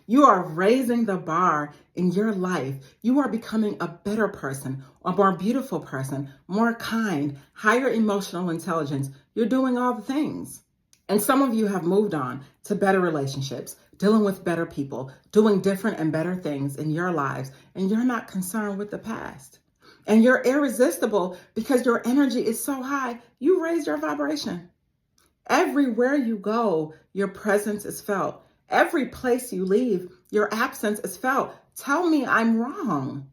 Speaker 1: You are raising the bar in your life. You are becoming a better person, a more beautiful person, more kind, higher emotional intelligence. You're doing all the things. And some of you have moved on to better relationships, dealing with better people, doing different and better things in your lives, and you're not concerned with the past. And you're irresistible because your energy is so high, you raise your vibration. Everywhere you go, your presence is felt. Every place you leave, your absence is felt. Tell me I'm wrong,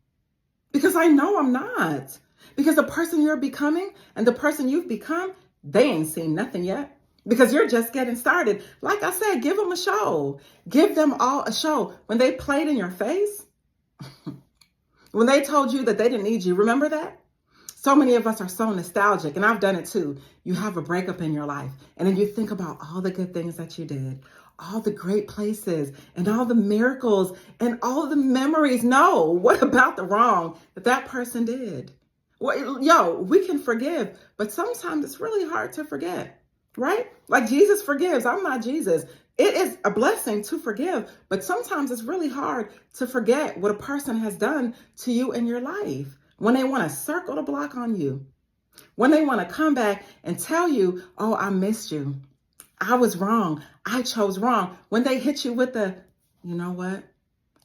Speaker 1: because I know I'm not. Because the person you're becoming and the person you've become, they ain't seen nothing yet. Because you're just getting started. Like I said, give them a show. Give them all a show. When they played in your face, when they told you that they didn't need you, remember that? So many of us are so nostalgic, and I've done it too. You have a breakup in your life, and then you think about all the good things that you did, all the great places, and all the miracles, and all the memories. No, what about the wrong that person did? Well, we can forgive, but sometimes it's really hard to forget. Right? Like Jesus forgives. I'm not Jesus. It is a blessing to forgive, but sometimes it's really hard to forget what a person has done to you in your life. When they want to circle the block on you, when they want to come back and tell you, oh, I missed you. I was wrong. I chose wrong. When they hit you with the, you know what?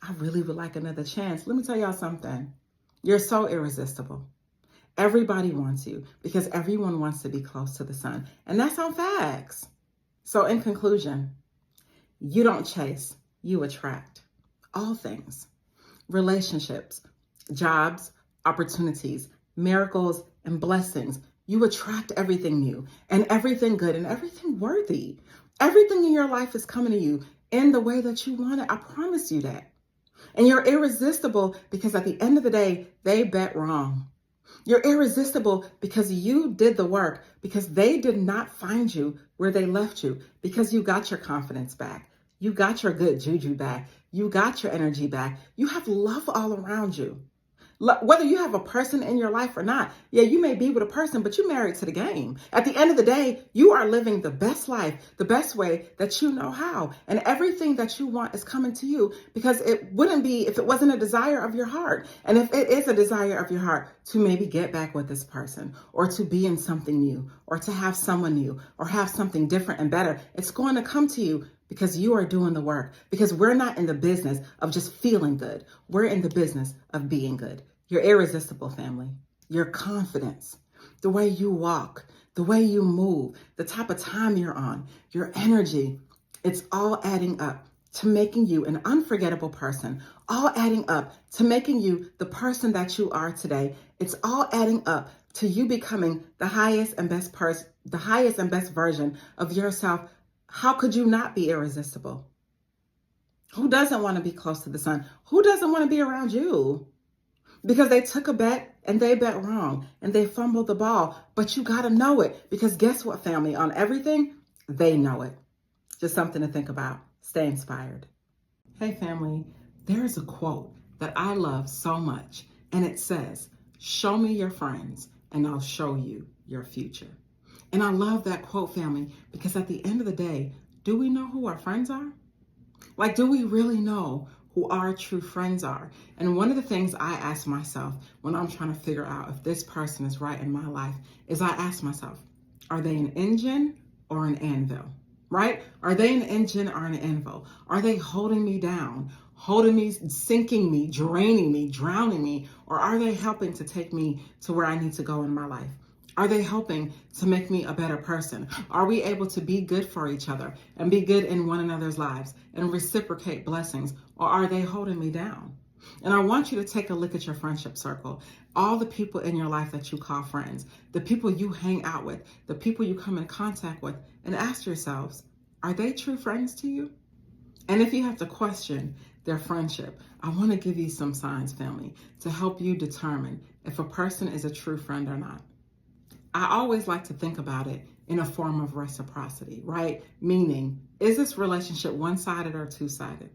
Speaker 1: I really would like another chance. Let me tell y'all something. You're so irresistible. Everybody wants you because everyone wants to be close to the sun. And that's on facts. So in conclusion, you don't chase, you attract all things. Relationships, jobs, opportunities, miracles, and blessings. You attract everything new and everything good and everything worthy. Everything in your life is coming to you in the way that you want it. I promise you that. And you're irresistible because at the end of the day, they bet wrong. You're irresistible because you did the work, because they did not find you where they left you, because you got your confidence back. You got your good juju back. You got your energy back. You have love all around you. Whether you have a person in your life or not, yeah, you may be with a person, but you're married to the game. At the end of the day, you are living the best life, the best way that you know how. And everything that you want is coming to you because it wouldn't be if it wasn't a desire of your heart. And if it is a desire of your heart to maybe get back with this person or to be in something new or to have someone new or have something different and better, it's going to come to you because you are doing the work, because we're not in the business of just feeling good. We're in the business of being good. You're irresistible, family. Your confidence, the way you walk, the way you move, the type of time you're on, your energy, it's all adding up to making you an unforgettable person, all adding up to making you the person that you are today. It's all adding up to you becoming the highest and best person, the highest and best version of yourself. How could you not be irresistible? Who doesn't want to be close to the sun? Who doesn't want to be around you? Because they took a bet and they bet wrong and they fumbled the ball. But you got to know it, because guess what, family? On everything, they know it. Just something to think about. Stay inspired. Hey, family, there's a quote that I love so much, and it says, "Show me your friends and I'll show you your future." And I love that quote, family, because at the end of the day, do we know who our friends are? Like, do we really know who our true friends are? And one of the things I ask myself when I'm trying to figure out if this person is right in my life is I ask myself, are they an engine or an anvil? Right? Are they an engine or an anvil? Are they holding me down, holding me, sinking me, draining me, drowning me? Or are they helping to take me to where I need to go in my life? Are they helping to make me a better person? Are we able to be good for each other and be good in one another's lives and reciprocate blessings? Or are they holding me down? And I want you to take a look at your friendship circle. All the people in your life that you call friends, the people you hang out with, the people you come in contact with, and ask yourselves, are they true friends to you? And if you have to question their friendship, I want to give you some signs, family, to help you determine if a person is a true friend or not. I always like to think about it in a form of reciprocity, right? Meaning, is this relationship one-sided or two-sided?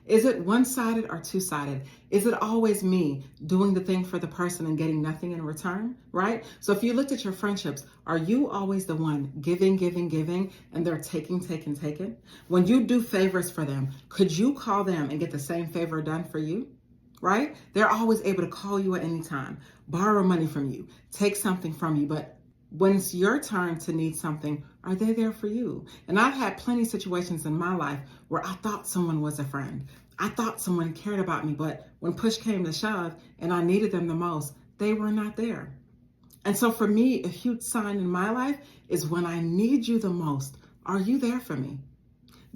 Speaker 1: Is it one-sided or two-sided? Is it always me doing the thing for the person and getting nothing in return, right? So if you looked at your friendships, are you always the one giving, and they're taking? When you do favors for them, could you call them and get the same favor done for you? Right? They're always able to call you at any time, borrow money from you, take something from you, but when it's your turn to need something, are they there for you? And I've had plenty of situations in my life where I thought someone was a friend. I thought someone cared about me, but when push came to shove and I needed them the most, they were not there. And so for me, a huge sign in my life is when I need you the most, are you there for me?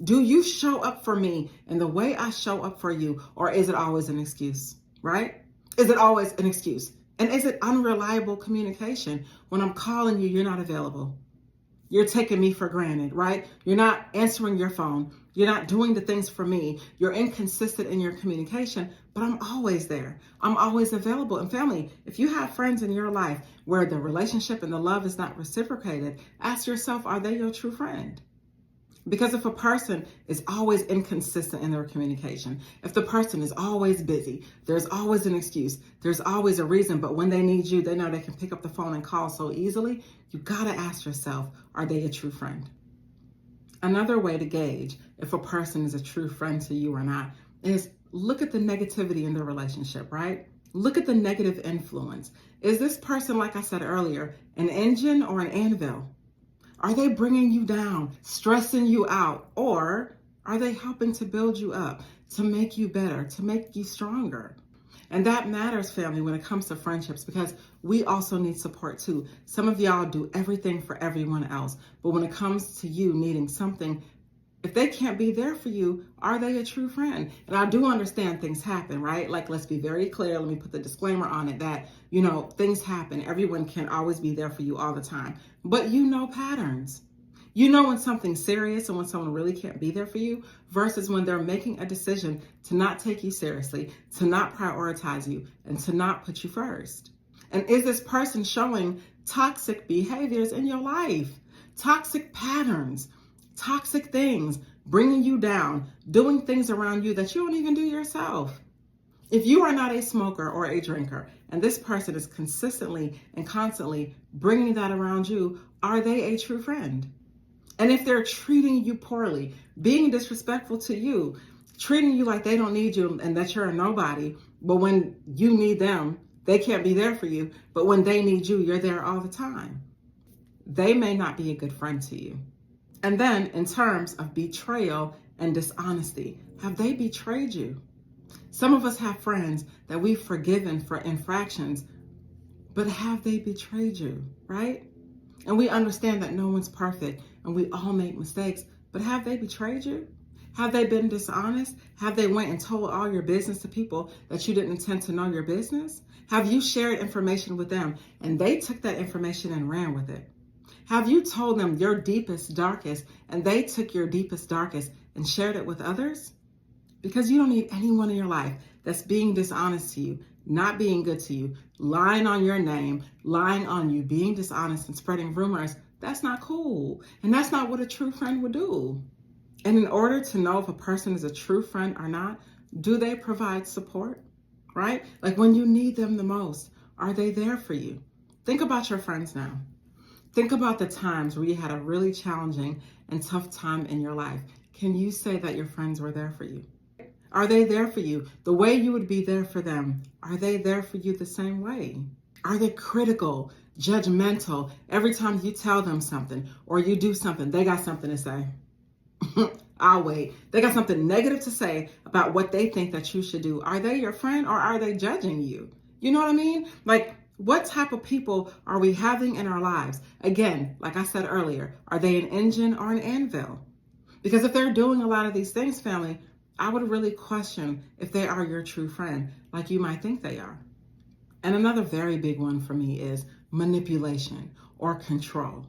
Speaker 1: Do you show up for me in the way I show up for you, or is it always an excuse, right? Is it always an excuse? And is it unreliable communication? When I'm calling you, you're not available. You're taking me for granted, right? You're not answering your phone. You're not doing the things for me. You're inconsistent in your communication, but I'm always there. I'm always available. And family, if you have friends in your life where the relationship and the love is not reciprocated, ask yourself, are they your true friend? Because if a person is always inconsistent in their communication, if the person is always busy, there's always an excuse, there's always a reason, but when they need you, they know they can pick up the phone and call so easily, you gotta ask yourself, are they a true friend? Another way to gauge if a person is a true friend to you or not is look at the negativity in the relationship, right? Look at the negative influence. Is this person, like I said earlier, an engine or an anvil? Are they bringing you down, stressing you out, or are they helping to build you up, to make you better, to make you stronger? And that matters, family, when it comes to friendships, because we also need support too. Some of y'all do everything for everyone else, but when it comes to you needing something, if they can't be there for you, are they a true friend? And I do understand things happen, right? Like, let's be very clear. Let me put the disclaimer on it that, things happen. Everyone can't always be there for you all the time. But you know patterns. You know when something's serious and when someone really can't be there for you versus when they're making a decision to not take you seriously, to not prioritize you, and to not put you first. And is this person showing toxic behaviors in your life? Toxic patterns? Toxic things, bringing you down, doing things around you that you don't even do yourself. If you are not a smoker or a drinker, and this person is consistently and constantly bringing that around you, are they a true friend? And if they're treating you poorly, being disrespectful to you, treating you like they don't need you and that you're a nobody, but when you need them, they can't be there for you, but when they need you, you're there all the time. They may not be a good friend to you. And then in terms of betrayal and dishonesty, have they betrayed you? Some of us have friends that we've forgiven for infractions, but have they betrayed you, right? And we understand that no one's perfect and we all make mistakes, but have they betrayed you? Have they been dishonest? Have they went and told all your business to people that you didn't intend to know your business? Have you shared information with them and they took that information and ran with it? Have you told them your deepest, darkest, and they took your deepest, darkest and shared it with others? Because you don't need anyone in your life that's being dishonest to you, not being good to you, lying on your name, lying on you, being dishonest and spreading rumors. That's not cool. And that's not what a true friend would do. And in order to know if a person is a true friend or not, do they provide support, right? Like when you need them the most, are they there for you? Think about your friends now. Think about the times where you had a really challenging and tough time in your life. Can you say that your friends were there for you? Are they there for you the way you would be there for them? Are they there for you the same way? Are they critical, judgmental? Every time you tell them something or you do something, they got something to say. I'll wait. They got something negative to say about what they think that you should do. Are they your friend or are they judging you? You know what I mean? Like, what type of people are we having in our lives? Again, like I said earlier, are they an engine or an anvil? Because if they're doing a lot of these things, family, I would really question if they are your true friend, like you might think they are. And another very big one for me is manipulation or control.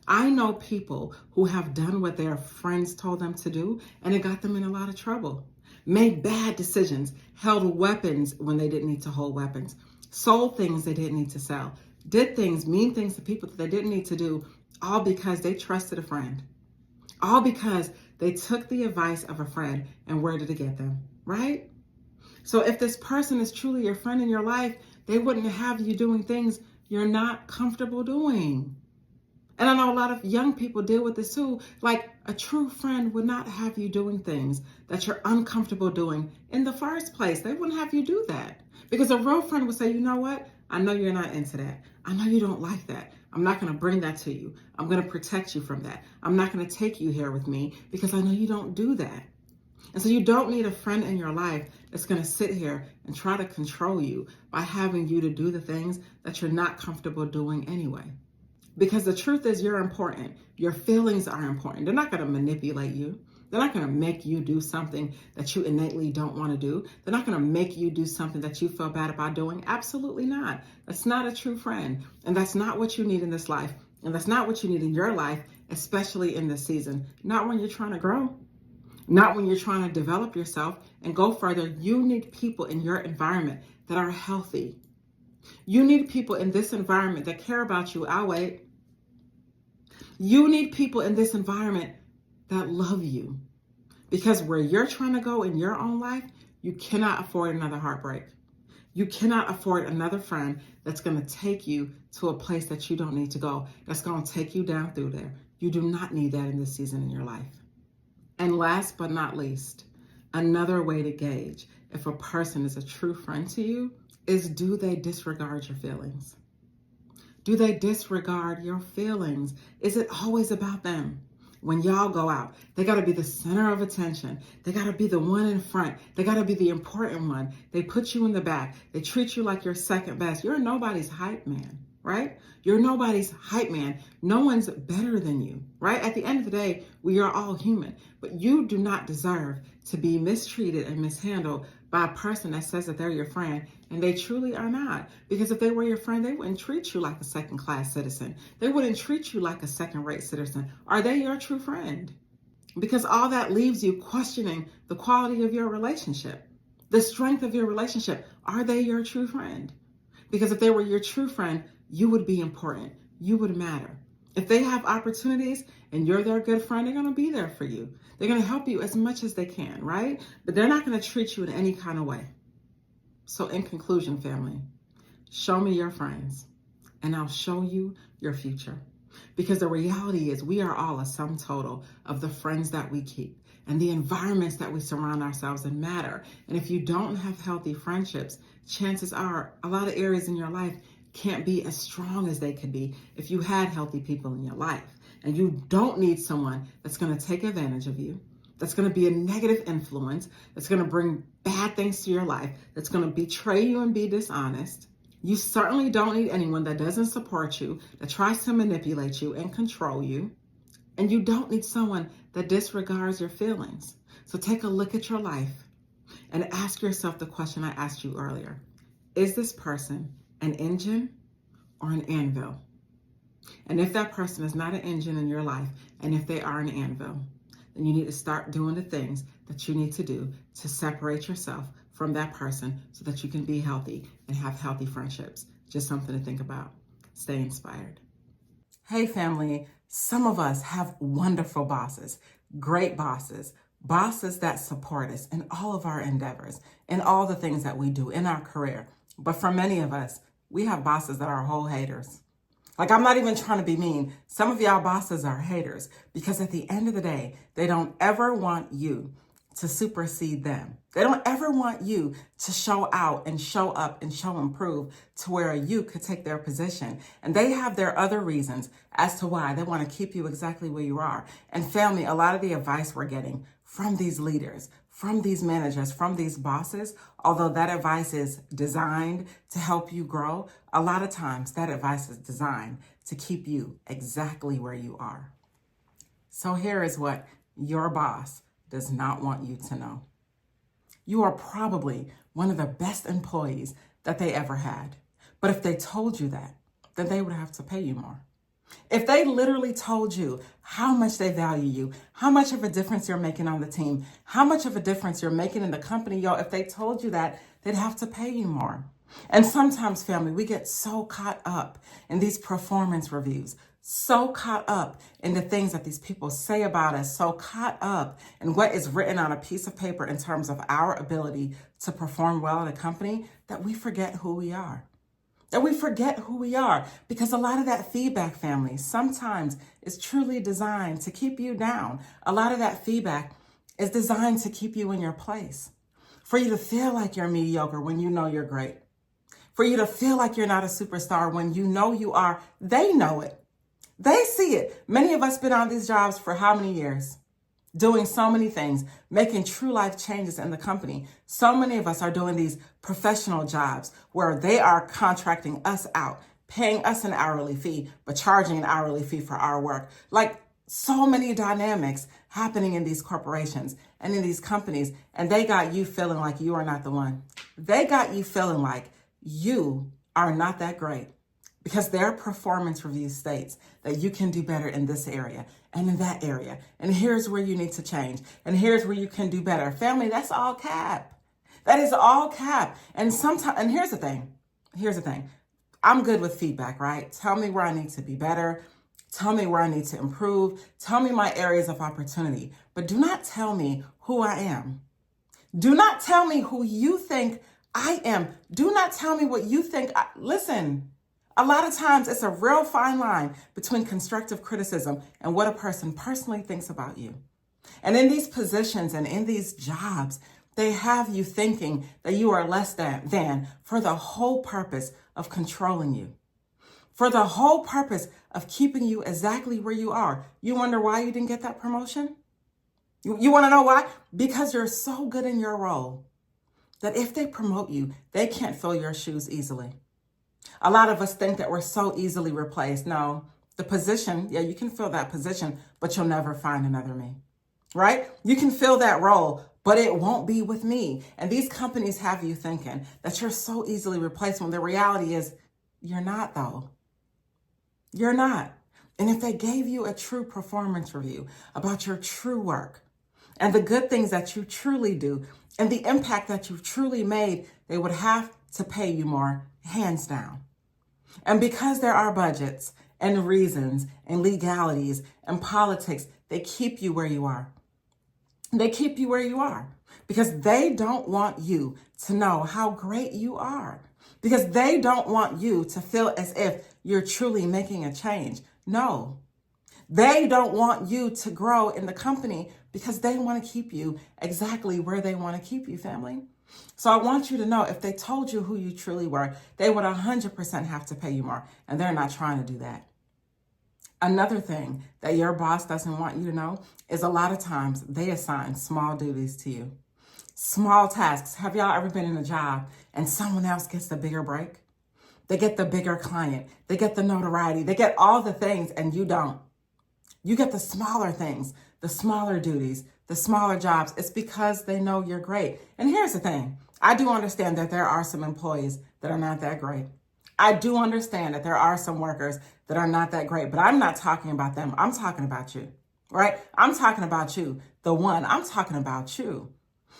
Speaker 1: I know people who have done what their friends told them to do, and it got them in a lot of trouble. made bad decisions, held weapons when they didn't need to hold weapons, sold things they didn't need to sell, did things, mean things to people that they didn't need to do, all because they trusted a friend. All because they took the advice of a friend, and where did it get them, right? So if this person is truly your friend in your life, they wouldn't have you doing things you're not comfortable doing. And I know a lot of young people deal with this too. Like, a true friend would not have you doing things that you're uncomfortable doing in the first place. They wouldn't have you do that. Because a real friend would say, you know what? I know you're not into that. I know you don't like that. I'm not going to bring that to you. I'm going to protect you from that. I'm not going to take you here with me because I know you don't do that. And so you don't need a friend in your life that's going to sit here and try to control you by having you to do the things that you're not comfortable doing anyway. Because the truth is, you're important. Your feelings are important. They're not going to manipulate you. They're not going to make you do something that you innately don't want to do. They're not going to make you do something that you feel bad about doing. Absolutely not. That's not a true friend. And that's not what you need in this life. And that's not what you need in your life, especially in this season. Not when you're trying to grow. Not when you're trying to develop yourself and go further. You need people in your environment that are healthy. You need people in this environment that care about you. I'll wait. You need people in this environment that love you. Because where you're trying to go in your own life, you cannot afford another heartbreak. You cannot afford another friend that's going to take you to a place that you don't need to go, that's going to take you down through there. You do not need that in this season in your life. And last but not least, another way to gauge if a person is a true friend to you is, do they disregard your feelings? Do they disregard your feelings? Is it always about them? When y'all go out, they got to be the center of attention. They got to be the one in front. They got to be the important one. They put you in the back. They treat you like you're second best. You're nobody's hype man, right? You're nobody's hype man. No one's better than you, right? At the end of the day, we are all human, but you do not deserve to be mistreated and mishandled by a person that says that they're your friend, and they truly are not. Because if they were your friend, they wouldn't treat you like a second-class citizen. They wouldn't treat you like a second-rate citizen. Are they your true friend? Because all that leaves you questioning the quality of your relationship, the strength of your relationship. Are they your true friend? Because if they were your true friend, you would be important. You would matter. If they have opportunities and you're their good friend, they're going to be there for you. They're going to help you as much as they can, right? But they're not going to treat you in any kind of way. So in conclusion, family, show me your friends and I'll show you your future. Because the reality is, we are all a sum total of the friends that we keep and the environments that we surround ourselves in matter. And if you don't have healthy friendships, chances are a lot of areas in your life can't be as strong as they could be if you had healthy people in your life. And you don't need someone that's going to take advantage of you, that's going to be a negative influence, that's going to bring bad things to your life, that's going to betray you and be dishonest. You certainly don't need anyone that doesn't support you, that tries to manipulate you and control you. And you don't need someone that disregards your feelings. So take a look at your life and ask yourself the question I asked you earlier. Is this person an engine or an anvil? And if that person is not an engine in your life, and if they are an anvil, then you need to start doing the things that you need to do to separate yourself from that person so that you can be healthy and have healthy friendships. Just something to think about. Stay inspired. Hey family, some of us have wonderful bosses, great bosses, bosses that support us in all of our endeavors, in all the things that we do in our career. But for many of us, we have bosses that are whole haters. Like, I'm not even trying to be mean. Some of y'all bosses are haters because at the end of the day, they don't ever want you to supersede them. They don't ever want you to show out and show up and show improve to where you could take their position. And they have their other reasons as to why they want to keep you exactly where you are. And family, a lot of the advice we're getting from these leaders, from these managers, from these bosses, although that advice is designed to help you grow, a lot of times that advice is designed to keep you exactly where you are. So here is what your boss does not want you to know. You are probably one of the best employees that they ever had. But if they told you that, then they would have to pay you more. If they literally told you how much they value you, how much of a difference you're making on the team, how much of a difference you're making in the company, yo, if they told you that, they'd have to pay you more. And sometimes, family, we get so caught up in these performance reviews, so caught up in the things that these people say about us, so caught up in what is written on a piece of paper in terms of our ability to perform well in a company, that we forget who we are. That we forget who we are, because a lot of that feedback, family, sometimes is truly designed to keep you down. A lot of that feedback is designed to keep you in your place, for you to feel like you're mediocre when you know you're great, for you to feel like you're not a superstar when you know you are. They know it. They see it. Many of us been on these jobs for how many years? Doing so many things, making true life changes in the company. So many of us are doing these professional jobs where they are contracting us out, paying us an hourly fee, but charging an hourly fee for our work. Like, so many dynamics happening in these corporations and in these companies, and they got you feeling like you are not the one. They got you feeling like you are not that great, because their performance review states that you can do better in this area and in that area. And here's where you need to change. And here's where you can do better. Family, that's all cap. That is all cap. And sometimes, and here's the thing. I'm good with feedback, right? Tell me where I need to be better. Tell me where I need to improve. Tell me my areas of opportunity. But do not tell me who I am. Do not tell me who you think I am. Do not tell me what you think. Listen. A lot of times it's a real fine line between constructive criticism and what a person personally thinks about you. And in these positions and in these jobs, they have you thinking that you are less than for the whole purpose of controlling you, for the whole purpose of keeping you exactly where you are. You wonder why you didn't get that promotion? You want to know why? Because you're so good in your role that if they promote you, they can't fill your shoes easily. A lot of us think that we're so easily replaced. No, the position, yeah, you can fill that position, but you'll never find another me, right? You can fill that role, but it won't be with me. And these companies have you thinking that you're so easily replaced when the reality is you're not, though. You're not. And if they gave you a true performance review about your true work and the good things that you truly do and the impact that you've truly made, they would have to pay you more, hands down. And because there are budgets and reasons and legalities and politics, they keep you where you are. They keep you where you are because they don't want you to know how great you are, because they don't want you to feel as if you're truly making a change. No, they don't want you to grow in the company because they want to keep you exactly where they want to keep you, family. So I want you to know, if they told you who you truly were, they would 100% have to pay you more, and they're not trying to do that. Another thing that your boss doesn't want you to know is a lot of times they assign small duties to you. Small tasks. Have y'all ever been in a job and someone else gets the bigger break? They get the bigger client. They get the notoriety. They get all the things and you don't. You get the smaller things, the smaller duties, the smaller jobs. It's because they know you're great. And here's the thing. I do understand that there are some employees that are not that great. I do understand that there are some workers that are not that great, but I'm not talking about them. I'm talking about you, right? I'm talking about you, the one. I'm talking about you.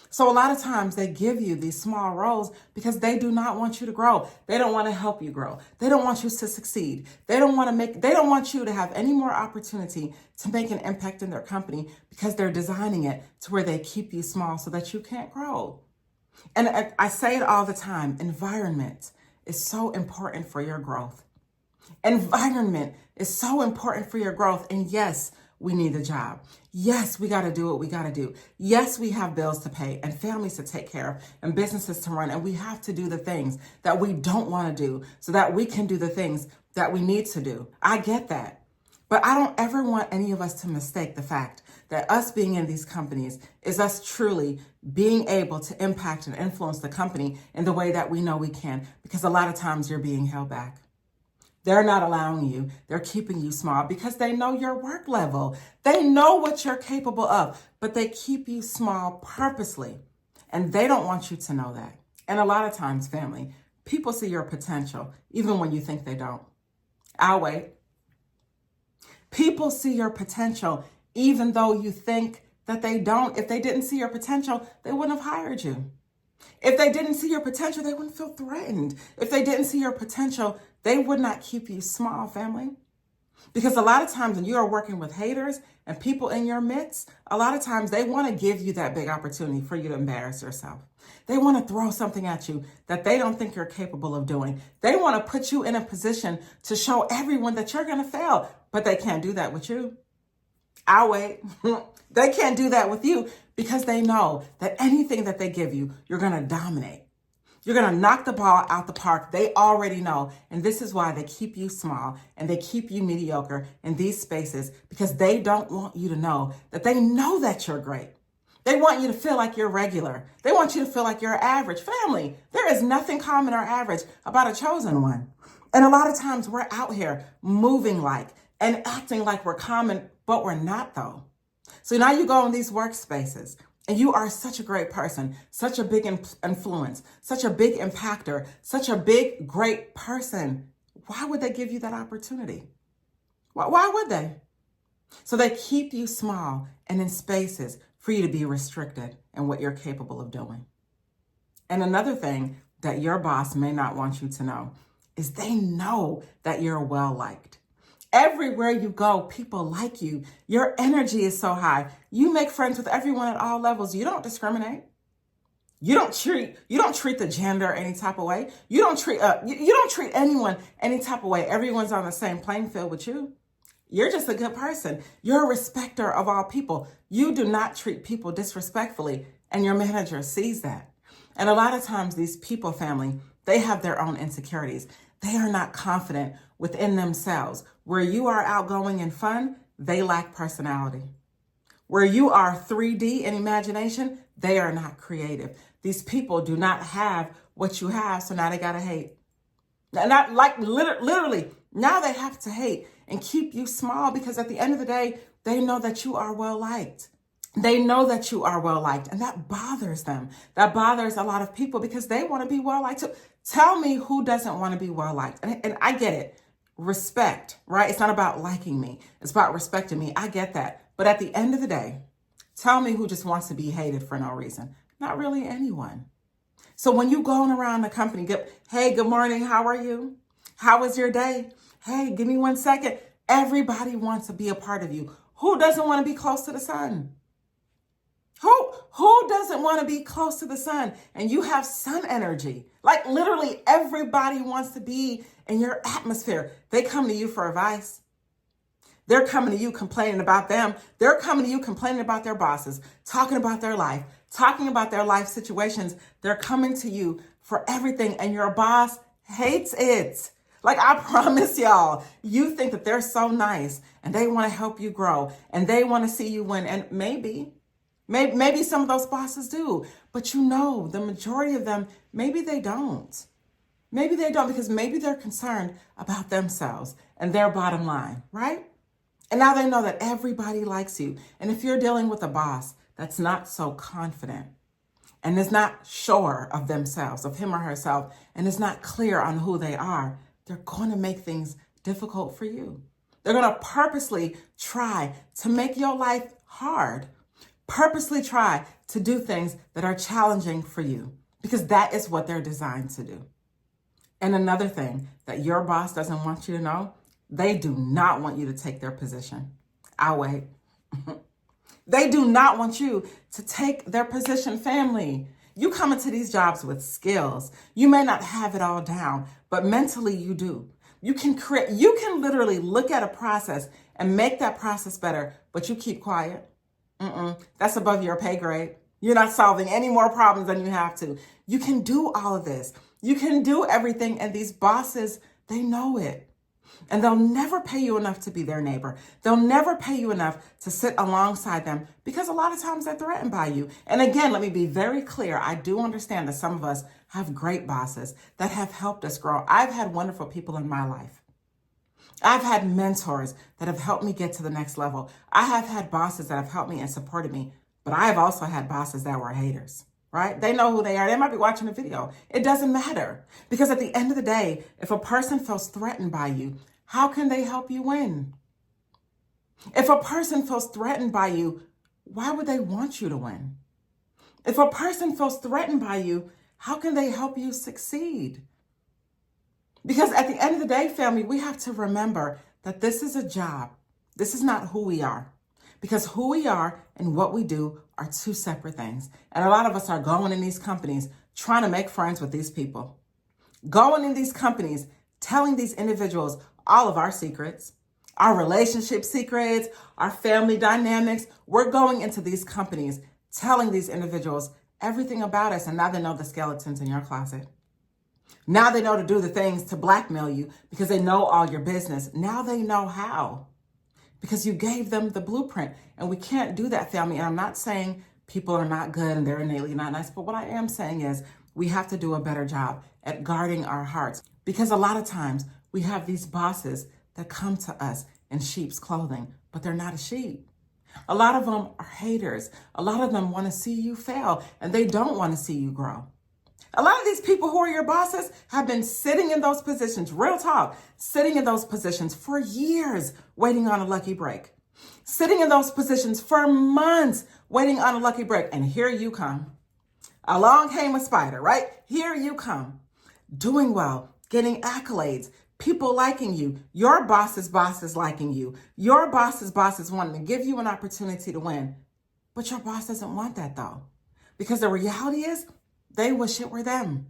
Speaker 1: So a lot of times they give you these small roles because they do not want you to grow. They don't want to help you grow. They don't want you to succeed. They don't want you to have any more opportunity to make an impact in their company because they're designing it to where they keep you small so that you can't grow. And I say it all the time, environment is so important for your growth. Environment is so important for your growth. And yes, we need a job. Yes, we got to do what we got to do. Yes, we have bills to pay and families to take care of and businesses to run. And we have to do the things that we don't want to do so that we can do the things that we need to do. I get that. But I don't ever want any of us to mistake the fact that us being in these companies is us truly being able to impact and influence the company in the way that we know we can, because a lot of times you're being held back. They're not allowing you. They're keeping you small because they know your work level. They know what you're capable of, but they keep you small purposely. And they don't want you to know that. And a lot of times, family, people see your potential even when you think they don't. I'll wait. People see your potential, even though you think that they don't. If they didn't see your potential, they wouldn't have hired you. If they didn't see your potential, they wouldn't feel threatened. If they didn't see your potential, they would not keep you small, family. Because a lot of times when you are working with haters and people in your midst, a lot of times they want to give you that big opportunity for you to embarrass yourself. They want to throw something at you that they don't think you're capable of doing. They want to put you in a position to show everyone that you're going to fail, but they can't do that with you. I'll wait. They can't do that with you because they know that anything that they give you, you're going to dominate. You're going to knock the ball out the park. They already know. And this is why they keep you small and they keep you mediocre in these spaces, because they don't want you to know that they know that you're great. They want you to feel like you're regular. They want you to feel like you're average. Family, there is nothing common or average about a chosen one. And a lot of times we're out here moving like and acting like we're common, but we're not though. So now you go in these workspaces and you are such a great person, such a big influence, such a big impactor, such a big, great person. Why would they give you that opportunity? Why would they? So they keep you small and in spaces for you to be restricted in what you're capable of doing. And another thing that your boss may not want you to know is they know that you're well-liked. Everywhere you go, people like you. Your energy is so high. You make friends with everyone at all levels. You don't discriminate. You don't treat the gender any type of way. You don't treat anyone any type of way. Everyone's on the same playing field with you. You're just a good person. You're a respecter of all people. You do not treat people disrespectfully, and your manager sees that. And a lot of times these people, family, they have their own insecurities. They are not confident within themselves. Where you are outgoing and fun, they lack personality. Where you are 3D in imagination, they are not creative. These people do not have what you have, so now they gotta hate. Not like literally, now they have to hate and keep you small, because at the end of the day, they know that you are well-liked. They know that you are well-liked, and that bothers them. That bothers a lot of people because they want to be well-liked too. Tell me who doesn't want to be well-liked. And I get it. Respect, right? It's not about liking me. It's about respecting me. I get that. But at the end of the day, tell me who just wants to be hated for no reason. Not really anyone. So when you going around the company, hey, good morning. How are you? How was your day? Hey, give me 1 second. Everybody wants to be a part of you. Who doesn't want to be close to the sun? Who doesn't want to be close to the sun? And you have sun energy. Like literally everybody wants to be in your atmosphere. They come to you for advice. They're coming to you complaining about them. They're coming to you complaining about their bosses, talking about their life, talking about their life situations. They're coming to you for everything, and your boss hates it. Like I promise y'all, you think that they're so nice and they want to help you grow and they want to see you win. And maybe some of those bosses do, but you know, the majority of them, maybe they don't. Maybe they don't, because maybe they're concerned about themselves and their bottom line, right? And now they know that everybody likes you. And if you're dealing with a boss that's not so confident and is not sure of themselves, of him or herself, and is not clear on who they are, they're going to make things difficult for you. They're going to purposely try to make your life hard. Purposely try to do things that are challenging for you, because that is what they're designed to do. And another thing that your boss doesn't want you to know, they do not want you to take their position. I'll wait. They do not want you to take their position, family. You come into these jobs with skills. You may not have it all down, but mentally you do. You can literally look at a process and make that process better, but you keep quiet. That's above your pay grade. You're not solving any more problems than you have to. You can do all of this. You can do everything, and these bosses, they know it. And they'll never pay you enough to be their neighbor. They'll never pay you enough to sit alongside them, because a lot of times they're threatened by you. And again, let me be very clear. I do understand that some of us have great bosses that have helped us grow. I've had wonderful people in my life. I've had mentors that have helped me get to the next level. I have had bosses that have helped me and supported me, but I have also had bosses that were haters. Right? They know who they are. They might be watching the video. It doesn't matter, because at the end of the day, if a person feels threatened by you, how can they help you win? If a person feels threatened by you, why would they want you to win? If a person feels threatened by you, how can they help you succeed? Because at the end of the day, family, we have to remember that this is a job. This is not who we are. Because who we are and what we do are two separate things. And a lot of us are going in these companies trying to make friends with these people. Going in these companies, telling these individuals all of our secrets, our relationship secrets, our family dynamics. We're going into these companies, telling these individuals everything about us. And now they know the skeletons in your closet. Now they know to do the things to blackmail you because they know all your business. Now they know how. Because you gave them the blueprint. And we can't do that, family. And I'm not saying people are not good and they're innately not nice. But what I am saying is we have to do a better job at guarding our hearts. Because a lot of times we have these bosses that come to us in sheep's clothing, but they're not a sheep. A lot of them are haters. A lot of them want to see you fail and they don't want to see you grow. A lot of these people who are your bosses have been sitting in those positions, real talk, sitting in those positions for years, waiting on a lucky break. Sitting in those positions for months, waiting on a lucky break. And here you come. Along came a spider, right? Here you come. Doing well, getting accolades, people liking you, your boss's bosses liking you, your boss's bosses wanting to give you an opportunity to win. But your boss doesn't want that though. Because the reality is, they wish it were them.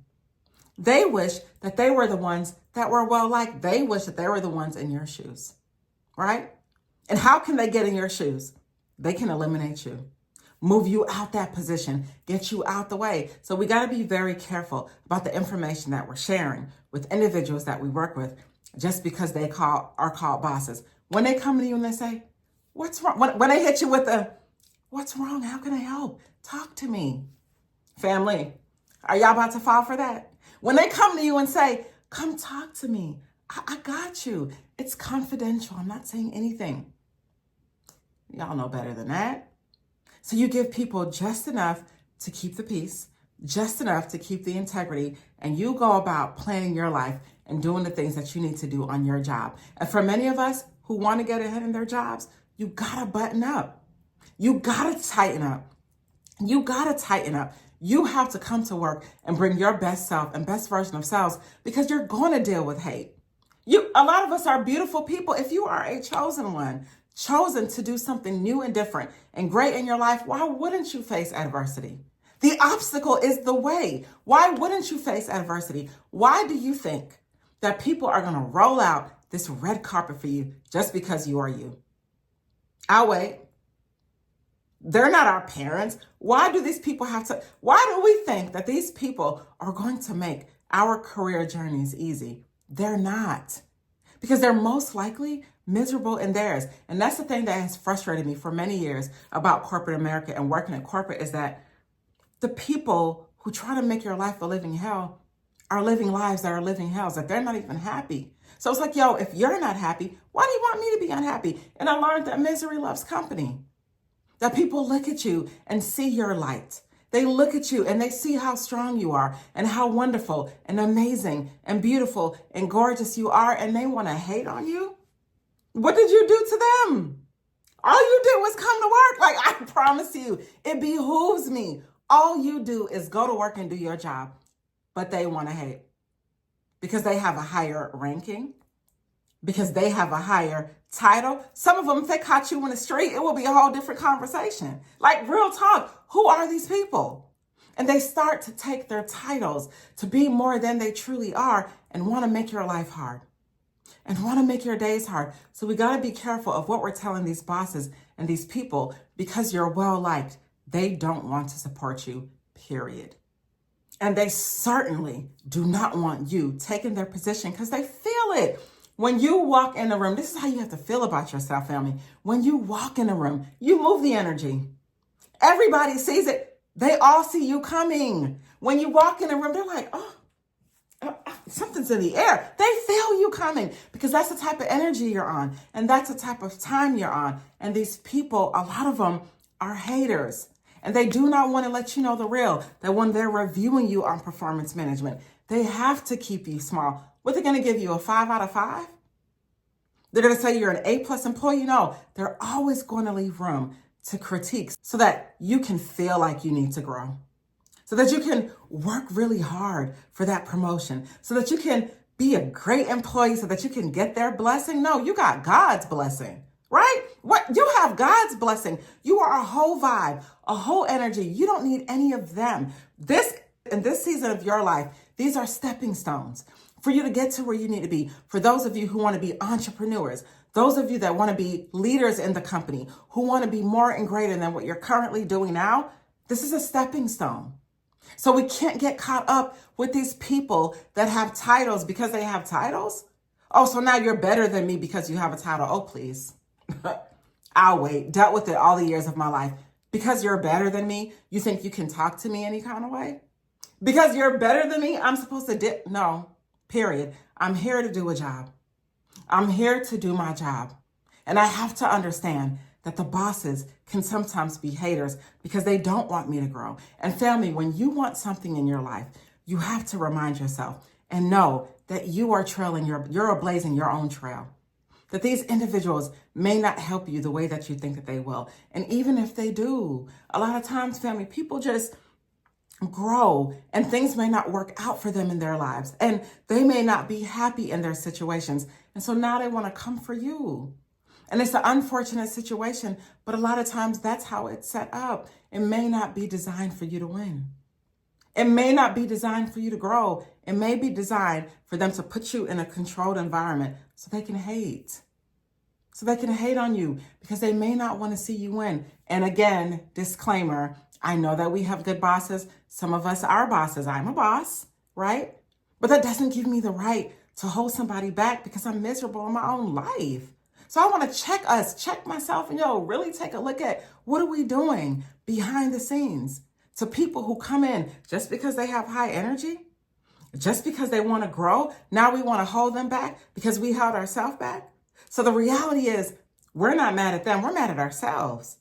Speaker 1: They wish that they were the ones that were well liked. They wish that they were the ones in your shoes, right? And how can they get in your shoes? They can eliminate you, move you out that position, get you out the way. So we got to be very careful about the information that we're sharing with individuals that we work with just because they are called bosses. When they come to you and they say, what's wrong? When they hit you with the, what's wrong? How can I help? Talk to me. Family, are y'all about to fall for that? When they come to you and say, come talk to me. I got you. It's confidential. I'm not saying anything. Y'all know better than that. So you give people just enough to keep the peace, just enough to keep the integrity, and you go about planning your life and doing the things that you need to do on your job. And for many of us who want to get ahead in their jobs, you gotta button up. You gotta tighten up. You gotta tighten up. You have to come to work and bring your best self and best version of selves because you're going to deal with hate. A lot of us are beautiful people. If you are a chosen one, chosen to do something new and different and great in your life, why wouldn't you face adversity? The obstacle is the way. Why wouldn't you face adversity? Why do you think that people are going to roll out this red carpet for you just because you are you? I'll wait. They're not our parents. Why do these people why do we think that these people are going to make our career journeys easy? They're not. Because they're most likely miserable in theirs. And that's the thing that has frustrated me for many years about corporate America and working in corporate is that the people who try to make your life a living hell are living lives that are living hells, that they're not even happy. So it's like, yo, if you're not happy, why do you want me to be unhappy? And I learned that misery loves company. That people look at you and see your light. They look at you and they see how strong you are and how wonderful and amazing and beautiful and gorgeous you are, and they want to hate on you. What did you do to them? All you did was come to work. Like, I promise you, it behooves me. All you do is go to work and do your job, but they want to hate because they have a higher ranking, because they have a higher title. Some of them, if they caught you in the street, it will be a whole different conversation. Like, real talk, who are these people? And they start to take their titles to be more than they truly are and want to make your life hard and want to make your days hard. So we got to be careful of what we're telling these bosses and these people because you're well liked. They don't want to support you, period. And they certainly do not want you taking their position because they feel it. When you walk in a room, this is how you have to feel about yourself, family. When you walk in a room, you move the energy. Everybody sees it. They all see you coming. When you walk in a room, they're like, oh, something's in the air. They feel you coming because that's the type of energy you're on. And that's the type of time you're on. And these people, a lot of them are haters. And they do not want to let you know the real. That when they're reviewing you on performance management, they have to keep you small. What, they're going to give you a 5 out of 5? They're going to say you're an A+ employee. No, they're always going to leave room to critiques so that you can feel like you need to grow, so that you can work really hard for that promotion, so that you can be a great employee, so that you can get their blessing. No, you got God's blessing, right? What you have God's blessing. You are a whole vibe, a whole energy. You don't need any of them. In this season of your life, these are stepping stones for you to get to where you need to be. For those of you who want to be entrepreneurs, those of you that want to be leaders in the company, who want to be more and greater than what you're currently doing now, this is a stepping stone. So we can't get caught up with these people that have titles because they have titles. Oh, so now you're better than me because you have a title. Oh, please. I'll wait. Dealt with it all the years of my life. Because you're better than me, you think you can talk to me any kind of way? Because you're better than me, I'm supposed to no, period. I'm here to do a job. I'm here to do my job. And I have to understand that the bosses can sometimes be haters because they don't want me to grow. And family, when you want something in your life, you have to remind yourself and know that you are you're blazing your own trail. That these individuals may not help you the way that you think that they will. And even if they do, a lot of times, family, people just grow and things may not work out for them in their lives. And they may not be happy in their situations. And so now they want to come for you. And it's an unfortunate situation, but a lot of times that's how it's set up. It may not be designed for you to win. It may not be designed for you to grow. It may be designed for them to put you in a controlled environment so they can hate. So they can hate on you because they may not want to see you win. And again, disclaimer, I know that we have good bosses. Some of us are bosses. I'm a boss, right? But that doesn't give me the right to hold somebody back because I'm miserable in my own life. So I want to check myself and really take a look at what are we doing behind the scenes to people who come in just because they have high energy, just because they want to grow. Now we want to hold them back because we held ourselves back. So the reality is we're not mad at them. We're mad at ourselves.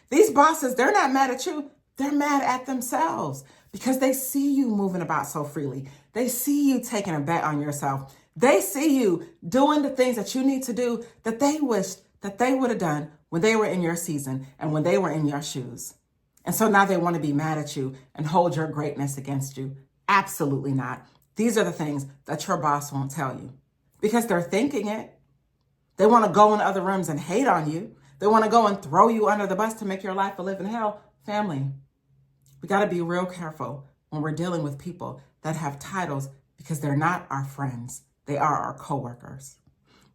Speaker 1: These bosses, they're not mad at you. They're mad at themselves because they see you moving about so freely. They see you taking a bet on yourself. They see you doing the things that you need to do that they wish that they would have done when they were in your season and when they were in your shoes. And so now they want to be mad at you and hold your greatness against you. Absolutely not. These are the things that your boss won't tell you because they're thinking it. They want to go in other rooms and hate on you. They want to go and throw you under the bus to make your life a living hell. Family, we got to be real careful when we're dealing with people that have titles because they're not our friends. They are our coworkers.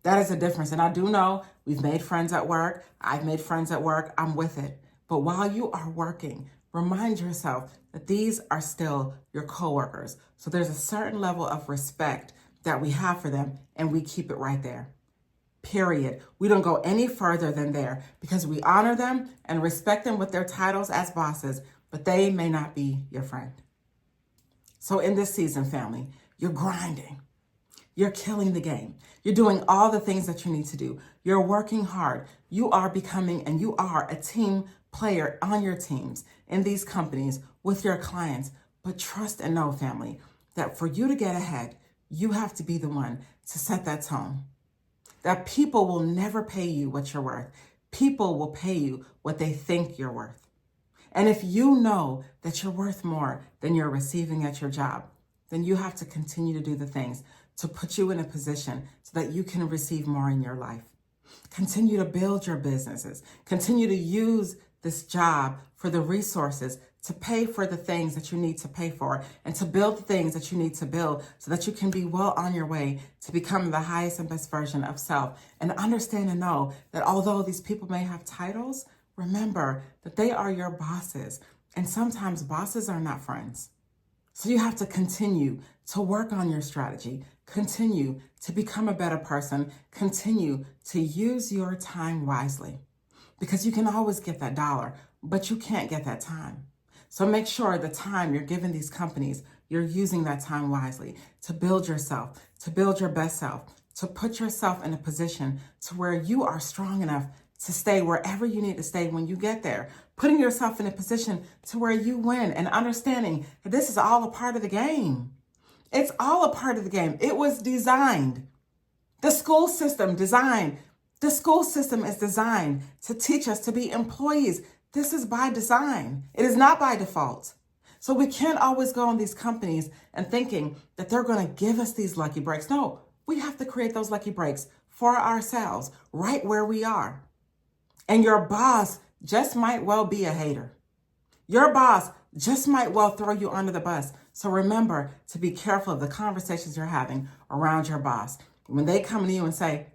Speaker 1: That is a difference. And I do know we've made friends at work. I've made friends at work. I'm with it. But while you are working, remind yourself that these are still your coworkers. So there's a certain level of respect that we have for them, and we keep it right there. Period. We don't go any further than there because we honor them and respect them with their titles as bosses, but they may not be your friend. So in this season, family, you're grinding. You're killing the game. You're doing all the things that you need to do. You're working hard. You are becoming, and you are a team player on your teams in these companies with your clients. But trust and know, family, that for you to get ahead, you have to be the one to set that tone. That people will never pay you what you're worth. People will pay you what they think you're worth. And if you know that you're worth more than you're receiving at your job, then you have to continue to do the things to put you in a position so that you can receive more in your life. Continue to build your businesses. Continue to use this job for the resources to pay for the things that you need to pay for and to build the things that you need to build so that you can be well on your way to become the highest and best version of self. And understand and know that although these people may have titles, remember that they are your bosses. And sometimes bosses are not friends. So you have to continue to work on your strategy, continue to become a better person, continue to use your time wisely. Because you can always get that dollar, but you can't get that time. So make sure the time you're giving these companies, you're using that time wisely to build yourself, to build your best self, to put yourself in a position to where you are strong enough to stay wherever you need to stay when you get there. Putting yourself in a position to where you win and understanding that this is all a part of the game. It's all a part of the game. It was designed The school system is designed to teach us to be employees. This is by design. It is not by default. So we can't always go on these companies and thinking that they're going to give us these lucky breaks. No, we have to create those lucky breaks for ourselves right where we are. And your boss just might well be a hater. Your boss just might well throw you under the bus. So remember to be careful of the conversations you're having around your boss. When they come to you and say,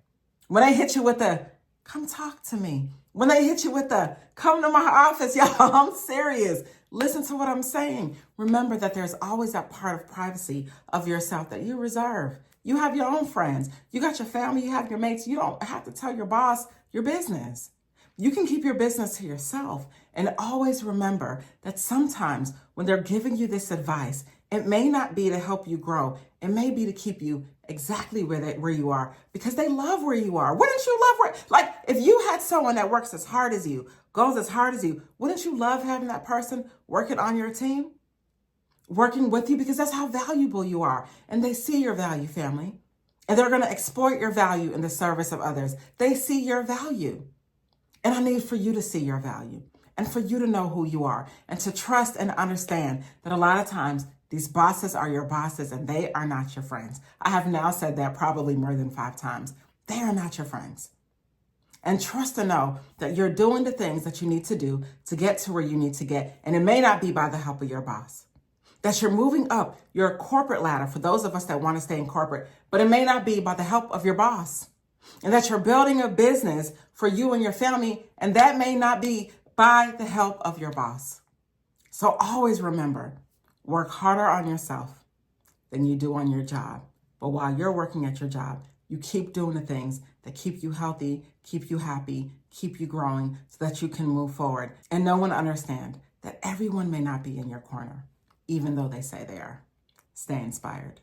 Speaker 1: when they hit you with the, come talk to me. When they hit you with the, come to my office, y'all, I'm serious. Listen to what I'm saying. Remember that there's always that part of privacy of yourself that you reserve. You have your own friends. You got your family. You have your mates. You don't have to tell your boss your business. You can keep your business to yourself. And always remember that sometimes when they're giving you this advice, it may not be to help you grow. It may be to keep you exactly where you are because they love where you are. Wouldn't you love like if you had someone that works as hard as you, goes as hard as you, wouldn't you love having that person working on your team, working with you? Because that's how valuable you are. And they see your value, family. And they're going to exploit your value in the service of others. They see your value. And I need for you to see your value and for you to know who you are and to trust and understand that a lot of times these bosses are your bosses and they are not your friends. I have now said that probably more than 5 times. They are not your friends. And trust to know that you're doing the things that you need to do to get to where you need to get. And it may not be by the help of your boss. That you're moving up your corporate ladder for those of us that want to stay in corporate, but it may not be by the help of your boss. And that you're building a business for you and your family, and that may not be by the help of your boss. So always remember, work harder on yourself than you do on your job. But while you're working at your job, you keep doing the things that keep you healthy, keep you happy, keep you growing so that you can move forward. And know and understand that everyone may not be in your corner, even though they say they are. Stay inspired.